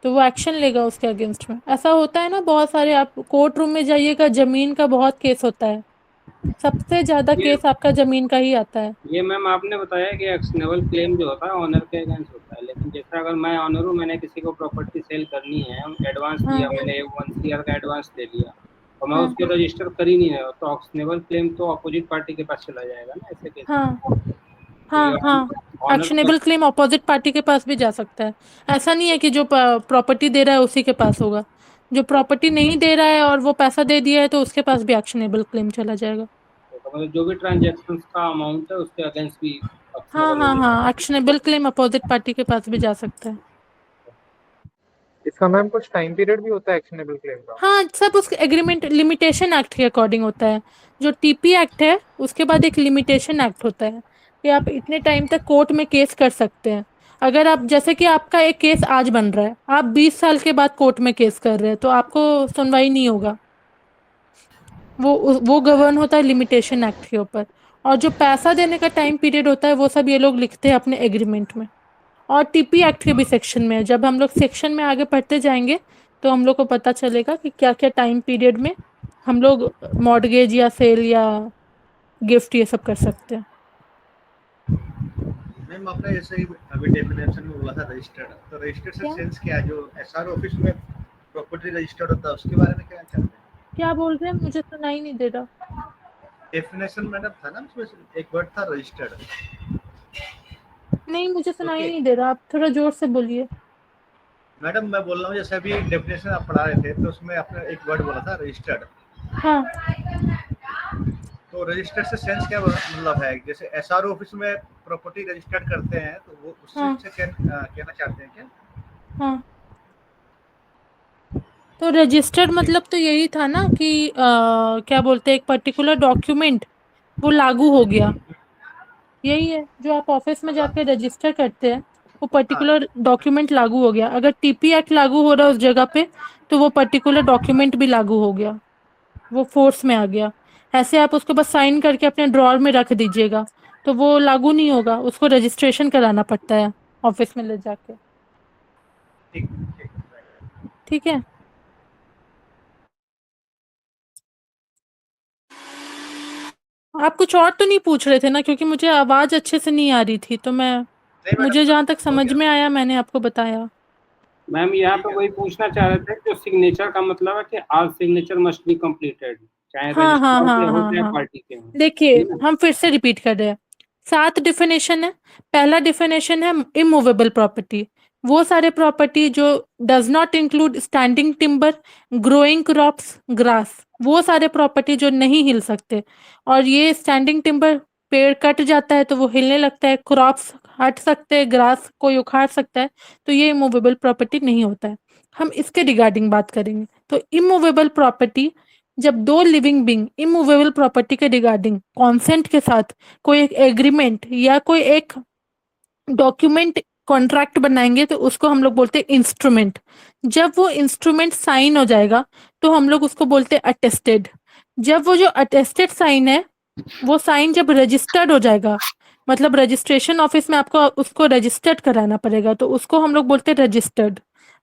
तो वो एक्शन लेगा उसके अगेंस्ट में। ऐसा होता है ना बहुत सारे, आप कोर्ट रूम में जाइएगा, जमीन का बहुत केस होता है, सबसे ज्यादा ये केस आपका जमीन का ही आता है। ये मैम आपने बताया कि एक्शनेबल क्लेम जो होता है ऑनर के अगेंस्ट होता है, लेकिन जैसे अगर मैं ऑनर हूँ, मैंने किसी को प्रॉपर्टी सेल करनी है, एडवांस हाँ दिया, मैंने 1 ईयर का एडवांस दे दिया और मैं हाँ उसको रजिस्टर कर ही नहीं रहा, तो एक्शनेबल क्लेम तो अपोजिट पार्टी के पास चला जाएगा ना ऐसे केस में। हाँ तो ये हाँ, owner actionable claim opposite party के पास भी जा सकता है। ऐसा नहीं है कि जो प्रॉपर्टी दे रहा है उसी के पास होगा, जो प्रॉपर्टी नहीं दे रहा है और वो पैसा दे दिया है, तो उसके पास भी एक्शनेबल क्लेम चला जाएगा। मतलब जो भी ट्रांजेक्शन का अमाउंट है उसके अगेंस्ट भी हाँ एक्शनेबल हाँ हो जाएगा। हाँ, एक्शनेबल क्लेम अपोजिट पार्टी के पास भी जा सकता है। इसका मैम कुछ टाइम पीरियड भी होता है एक्शनेबल क्लेम का? हाँ, सब उसके एग्रीमेंट लिमिटेशन एक्ट के अकॉर्डिंग होता है। जो टीपी एक्ट है उसके बाद एक लिमिटेशन एक्ट होता है कि आप इतने टाइम तक कोर्ट में केस कर सकते हैं। अगर आप, जैसे कि आपका एक केस आज बन रहा है, आप 20 साल के बाद कोर्ट में केस कर रहे हैं, तो आपको सुनवाई नहीं होगा। वो गवर्न होता है लिमिटेशन एक्ट के ऊपर। और जो पैसा देने का टाइम पीरियड होता है वो सब ये लोग लिखते हैं अपने एग्रीमेंट में। और टीपी एक्ट के भी सेक्शन में है। जब हम लोग सेक्शन में आगे पढ़ते जाएंगे तो हम लोग को पता चलेगा कि क्या क्या टाइम पीरियड में हम लोग मॉर्गेज या सेल या गिफ्ट ये सब कर सकते हैं। मैम आपने जैसे ही अभी डेफिनेशन में बोला था रजिस्टर्ड, तो रजिस्टर्ड से क्या? सेंस क्या है? जो एसआर ऑफिस में प्रॉपर्टी रजिस्टर्ड होता है उसके बारे में क्या चाहते हैं? क्या बोल रहे हैं, मुझे सुनाई नहीं दे रहा। डेफिनेशन मैडम था ना उसमें एक वर्ड था रजिस्टर्ड। नहीं, मुझे सुनाई ओके नहीं दे रहा, आप थोड़ा जोर से बोलिए। मैडम मैं बोल रहा हूँ जैसे अभी डेफिनेशन आप पढ़ा रहे थे तो उसमें आपने एक वर्ड बोला था रजिस्टर्ड, हाँ, तो रजिस्टर्ड से सेंस क्या मतलब है? जैसे एसआर ऑफिस में प्रॉपर्टी रजिस्टर्ड करते हैं तो वो उससे हाँ, कहना चाहते हैं क्या? हाँ, तो रजिस्टर्ड मतलब तो यही था ना कि क्या बोलते हैं, एक पर्टिकुलर डॉक्यूमेंट वो लागू हो गया, यही है जो आप ऑफिस में जाके रजिस्टर करते हैं, वो हाँ पर्टिकुलर डॉक्यूमेंट लागू हो गया। अगर टीपी एक्ट लागू हो रहा है उस जगह पे, तो वो पर्टिकुलर डॉक्यूमेंट भी लागू हो गया, वो फोर्स में आ गया। ऐसे आप उसको बस साइन करके अपने ड्रॉअर में रख दीजिएगा तो वो लागू नहीं होगा, उसको रजिस्ट्रेशन कराना पड़ता है ऑफिस में ले जाके। ठीक ठीक। ठीक है, आप कुछ और तो नहीं पूछ रहे थे ना, क्योंकि मुझे आवाज अच्छे से नहीं आ रही थी, तो मैं, नहीं मुझे मैडम जहाँ तक हो समझ गया। में आया मैंने आपको बताया। मैम यहाँ ठीक पे है वही पूछना चाह रहे थे कि सिग्नेचर का मतलब है कि all signature must be completed, चाहे हाँ हाँ रजिस्ट्रार के हाँ हो हाँ चाहे हाँ, पार्टी के हो। देखिए ठीक है। हम फिर से रिपीट कर रहे हैं। 7 डिफिनेशन है। पहला डिफिनेशन है इमूवेबल प्रॉपर्टी, वो सारे प्रॉपर्टी जो does not include standing timber, growing crops, grass, वो सारे प्रॉपर्टी जो नहीं हिल सकते। और ये स्टैंडिंग टिम्बर, पेड़ कट जाता है तो वो हिलने लगता है, क्रॉप्स हट सकते हैं, ग्रास कोई उखाड़ सकता है, तो ये इमूवेबल प्रॉपर्टी नहीं होता है। हम इसके रिगार्डिंग बात करेंगे। तो इमूवेबल प्रॉपर्टी, जब दो लिविंग बींग इमूवेबल प्रॉपर्टी के रिगार्डिंग कॉन्सेंट के साथ कोई एक एग्रीमेंट या कोई एक डॉक्यूमेंट कॉन्ट्रैक्ट बनाएंगे तो उसको हम लोग बोलते हैं इंस्ट्रूमेंट। जब वो इंस्ट्रूमेंट साइन हो जाएगा तो हम लोग उसको बोलते हैं अटेस्टेड। जब वो जो अटेस्टेड साइन है, वो साइन जब रजिस्टर्ड हो जाएगा, मतलब रजिस्ट्रेशन ऑफिस में आपको उसको रजिस्टर्ड कराना पड़ेगा, तो उसको हम लोग बोलते हैं रजिस्टर्ड।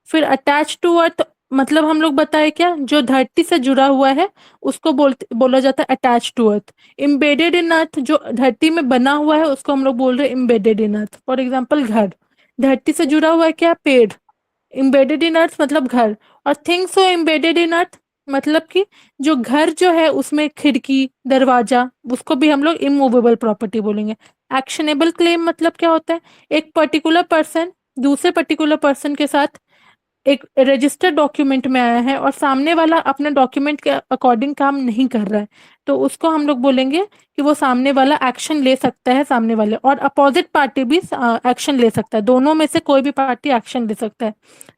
फिर अटैच टू अर्थ, मतलब हम लोग बताए क्या, जो धरती से जुड़ा हुआ है उसको बोला जाता है attach to earth. Embedded in earth, जो धरती में बना हुआ है उसको हम लोग बोल रहे हैं embedded in earth. For example घर, धरती से जुड़ा हुआ है क्या, पेड़, इम्बेडेड इन अर्थ मतलब घर। और थिंग्स सो इम्बेडेड इन अर्थ मतलब कि जो घर जो है उसमें खिड़की दरवाजा, उसको भी हम लोग इमूवेबल प्रॉपर्टी बोलेंगे। एक्शनेबल क्लेम मतलब क्या होता है? एक पर्टिकुलर पर्सन दूसरे पर्टिकुलर पर्सन के साथ एक रजिस्टर्ड डॉक्यूमेंट में आया है और सामने वाला अपने डॉक्यूमेंट के अकॉर्डिंग काम नहीं कर रहा है, तो उसको हम लोग बोलेंगे कि वो सामने वाला एक्शन ले सकता है सामने वाले, और अपोजिट पार्टी भी एक्शन ले सकता है। दोनों में से कोई भी पार्टी एक्शन ले सकता है,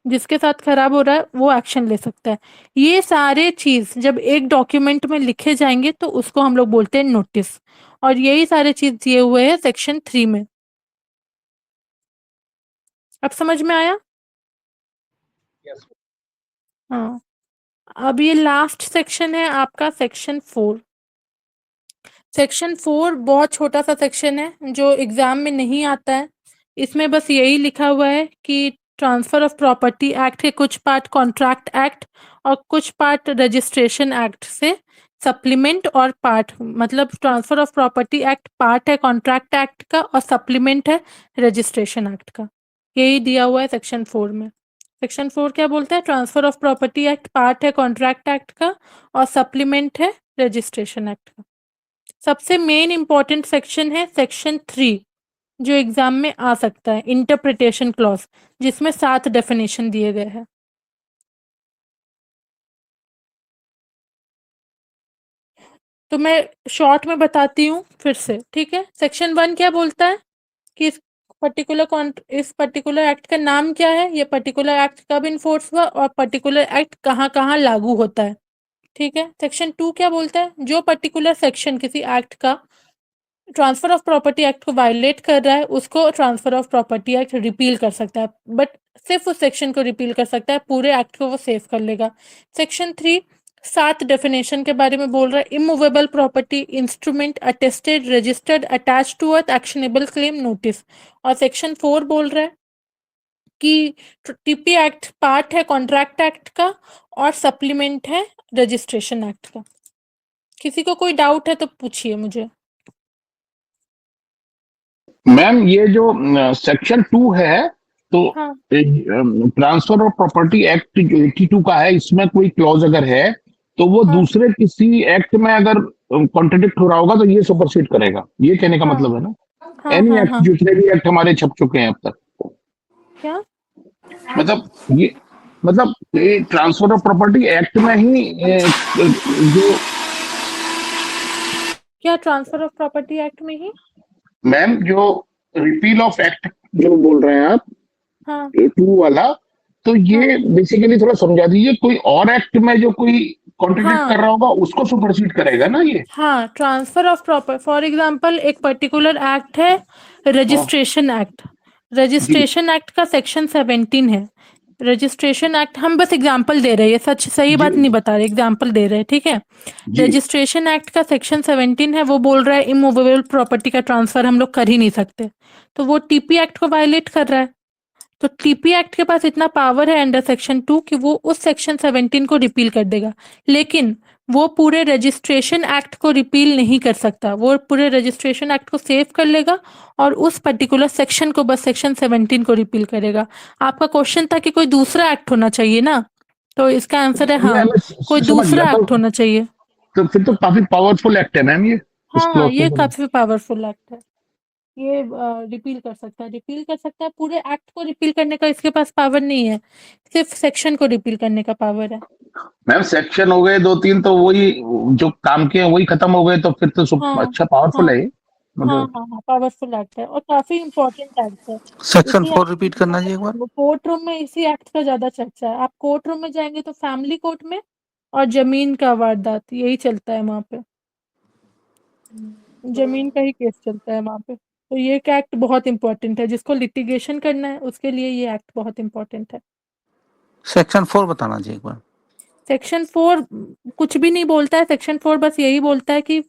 जिसके साथ खराब हो रहा है वो एक्शन ले सकता है। ये सारे चीज जब एक डॉक्यूमेंट में लिखे जाएंगे तो उसको हम लोग बोलते हैं नोटिस, और यही सारे चीज दिए हुए हैं सेक्शन 3 में। अब समझ में आया? हाँ, अब ये लास्ट सेक्शन है आपका सेक्शन 4। सेक्शन 4 बहुत छोटा सा सेक्शन है जो एग्जाम में नहीं आता है। इसमें बस यही लिखा हुआ है कि ट्रांसफर ऑफ प्रॉपर्टी एक्ट के कुछ पार्ट कॉन्ट्रैक्ट एक्ट और कुछ पार्ट रजिस्ट्रेशन एक्ट से सप्लीमेंट और पार्ट, मतलब transfer of property act part है कॉन्ट्रैक्ट एक्ट का और सप्लीमेंट है रजिस्ट्रेशन एक्ट का। यही दिया हुआ है सेक्शन 4 में। सेक्शन 4 क्या बोलता है? Transfer of property act part है कॉन्ट्रैक्ट एक्ट का और सप्लीमेंट है रजिस्ट्रेशन एक्ट का। सबसे मेन इंपॉर्टेंट सेक्शन है सेक्शन 3 जो एग्जाम में आ सकता है, इंटरप्रिटेशन क्लॉज, जिसमें 7 डेफिनेशन दिए गए हैं। तो मैं शॉर्ट में बताती हूँ फिर से, ठीक है? सेक्शन 1 क्या बोलता है कि इस पर्टिकुलर एक्ट का नाम क्या है, ये पर्टिकुलर एक्ट कब इन्फोर्स हुआ और पर्टिकुलर एक्ट कहाँ कहाँ लागू होता है, ठीक है? सेक्शन 2 क्या बोलता है? जो पर्टिकुलर सेक्शन किसी एक्ट का ट्रांसफर ऑफ प्रॉपर्टी एक्ट को वायलेट कर रहा है उसको transfer of property act repeal कर सकता है, बट सिर्फ उस सेक्शन को रिपील कर सकता है, पूरे एक्ट को वो सेव कर लेगा। सेक्शन 3 7 डेफिनेशन के बारे में बोल रहा है। Immovable property, instrument, attested, registered, attach to earth, actionable claim, notice. और सेक्शन 4 बोल रहा है कि टीपी एक्ट पार्ट है कॉन्ट्रैक्ट एक्ट का और सप्लीमेंट है रजिस्ट्रेशन एक्ट का। किसी को कोई डाउट है तो पूछिए मुझे। मैम ये जो सेक्शन 2 है तो हाँ ट्रांसफर ऑफ प्रॉपर्टी एक्ट जो 82 का है, इसमें कोई क्लॉज अगर है तो वो हाँ दूसरे किसी एक्ट में अगर कॉन्ट्रडिक्ट हो रहा होगा तो ये सुपरसीड करेगा, ये कहने का हाँ मतलब है ना? हाँ एनी हाँ एक्ट, हाँ जितने भी एक्ट हमारे छप चुके हैं अब तक, क्या मतलब ये ट्रांसफर ऑफ प्रॉपर्टी एक्ट में ही जो क्या ट्रांसफर ऑफ प्रॉपर्टी एक्ट में ही? मैम जो रिपील ऑफ एक्ट जो बोल रहे हैं आप हाँ 2 वाला, तो ये बेसिकली थोड़ा समझा दीजिए, कोई और एक्ट में जो कोई कॉन्ट्रडिक्ट हाँ कर रहा होगा उसको सुपरसीड करेगा ना ये? हाँ transfer of proper, for example एक पर्टिकुलर एक्ट है रजिस्ट्रेशन एक्ट। रजिस्ट्रेशन एक्ट का सेक्शन 17 है। रजिस्ट्रेशन एक्ट, हम बस एग्जांपल दे रहे हैं, सच सही बात नहीं बता रहे, एग्जांपल दे रहे हैं, ठीक है? जी रजिस्ट्रेशन एक्ट का सेक्शन 17 है, वो बोल रहा है इमूवेबल प्रॉपर्टी का ट्रांसफर हम लोग कर ही नहीं सकते, तो वो टीपी एक्ट को वायलेट कर रहा है। तो टीपी एक्ट के पास इतना पावर है अंडर सेक्शन 2 कि वो उस सेक्शन 17 को रिपील कर देगा, लेकिन वो पूरे रजिस्ट्रेशन एक्ट को रिपील नहीं कर सकता। वो पूरे रजिस्ट्रेशन एक्ट को सेव कर लेगा और उस पर्टिकुलर सेक्शन को, बस सेक्शन 17 को रिपील करेगा। आपका क्वेश्चन था कि कोई दूसरा एक्ट होना चाहिए ना, तो इसका आंसर है हाँ, मैं कोई समझ गया। दूसरा एक्ट होना चाहिए। तो फिर तो काफी पावरफुल एक्ट है मैम ये, इस हाँ क्लॉज ये को। काफी पावरफुल एक्ट है, ये रिपील कर सकता है, रिपील कर सकता है। पूरे एक्ट को रिपील करने का इसके पास पावर नहीं है, सिर्फ सेक्शन को रिपील करने का पावर है। मैम सेक्शन हो गए 2-3 तो वही जो काम के हैं वही खत्म हो गए, तो फिर तो हाँ अच्छा पावरफुल हाँ है ये, हाँ मतलब। हाँ हाँ पावरफुल एक्ट है और काफी इम्पोर्टेंट एक्ट है। सेक्शन इसी 4 रिपीट करना जी एक बार। कोर्ट रूम में इसी एक्ट का ज्यादा चर्चा है। आप कोर्ट रूम में जाएंगे तो फैमिली कोर्ट में और जमीन का वारदात यही चलता है वहां पे, जमीन का ही केस चलता है वहां पे। तो ये एक्ट बहुत इंपॉर्टेंट है, जिसको लिटिगेशन करना है उसके लिए ये एक्ट बहुत इंपॉर्टेंट है। सेक्शन 4 बताना जी एक बार। सेक्शन 4 कुछ भी नहीं बोलता है, सेक्शन 4 बस यही बोलता है कि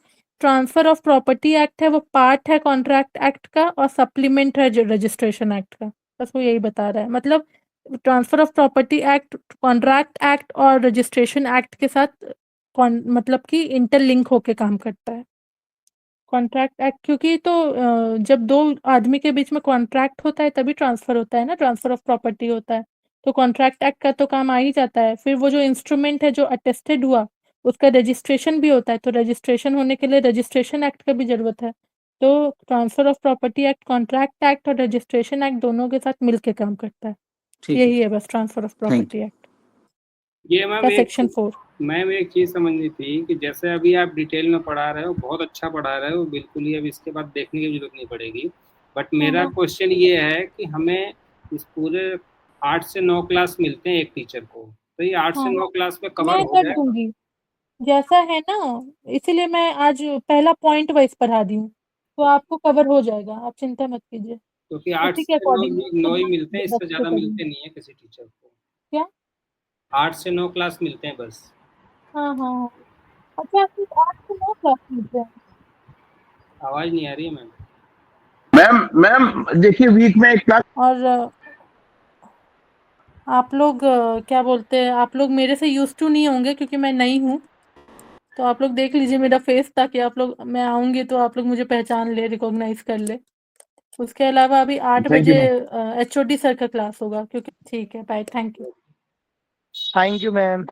ट्रांसफर ऑफ प्रॉपर्टी एक्ट है वो पार्ट है कॉन्ट्रैक्ट एक्ट का और सप्लीमेंट है रजिस्ट्रेशन एक्ट का, बस वो यही बता रहा है। मतलब transfer of property act contract act और रजिस्ट्रेशन एक्ट के साथ मतलब कि इंटरलिंक होके काम करता है। कॉन्ट्रैक्ट एक्ट क्योंकि तो जब 2 आदमी के बीच में कॉन्ट्रैक्ट होता है तभी ट्रांसफर होता है ना, ट्रांसफर ऑफ प्रॉपर्टी होता है, तो कॉन्ट्रैक्ट एक्ट का तो काम आ ही जाता है। फिर वो जो इंस्ट्रूमेंट है जो अटेस्टेड हुआ उसका रजिस्ट्रेशन भी होता है, तो रजिस्ट्रेशन होने के लिए रजिस्ट्रेशन एक्ट का भी जरूरत है। तो transfer of property act, contract act और रजिस्ट्रेशन एक्ट दोनों के साथ मिलके काम करता है। ठीक है, यही है बस ट्रांसफर ऑफ प्रॉपर्टी एक्ट ये मैम का एक सेक्शन 4। मैम एक चीज समझनी थी कि जैसे अभी आप डिटेल में पढ़ा रहे हो, बहुत अच्छा पढ़ा रहे हो, बिल्कुल ही अब इसके बाद देखने की जरूरत नहीं पड़ेगी। बट मेरा क्वेश्चन ये है कि हमें इस पूरे 8 से 9 क्लास मिलते हैं एक टीचर को, तो ये 8 से 9 क्लास में कवर मैं हो कर जाएगा? दूंगी, जैसा है ना, इसीलिए मैं आज पहला पॉइंट वाइज पढ़ा दी हूँ, तो आपको कवर हो जाएगा, आप चिंता मत कीजिए। क्योंकि 8 उसी के से 9 अकॉर्डिंग 9 ही मिलते हैं, इससे बच्चे ज्यादा पढ़ेंगे। मिलते नहीं है किसी टीचर को। क्या? 8 से 9 क्लास मिलते हैं बस। हाँ हाँ हाँ। अच्छा, आपकी 8 से 9 क्लास मिलते हैं? आवाज नहीं आ रही है मैम। मैम देखिए वीक में एक क्लास और आप लोग क्या बोलते हैं, आप लोग मेरे से यूज टू नहीं होंगे क्योंकि मैं नई हूँ, तो आप लोग देख लीजिए मेरा फेस, ताकि आप लोग, मैं आऊंगी तो आप लोग मुझे पहचान ले, रिकॉग्नाइज कर ले। उसके अलावा अभी 8 थैंक यू बजे मैम। HOD सर का क्लास होगा, क्योंकि ठीक है, bye, thank you. Thank you ma'am.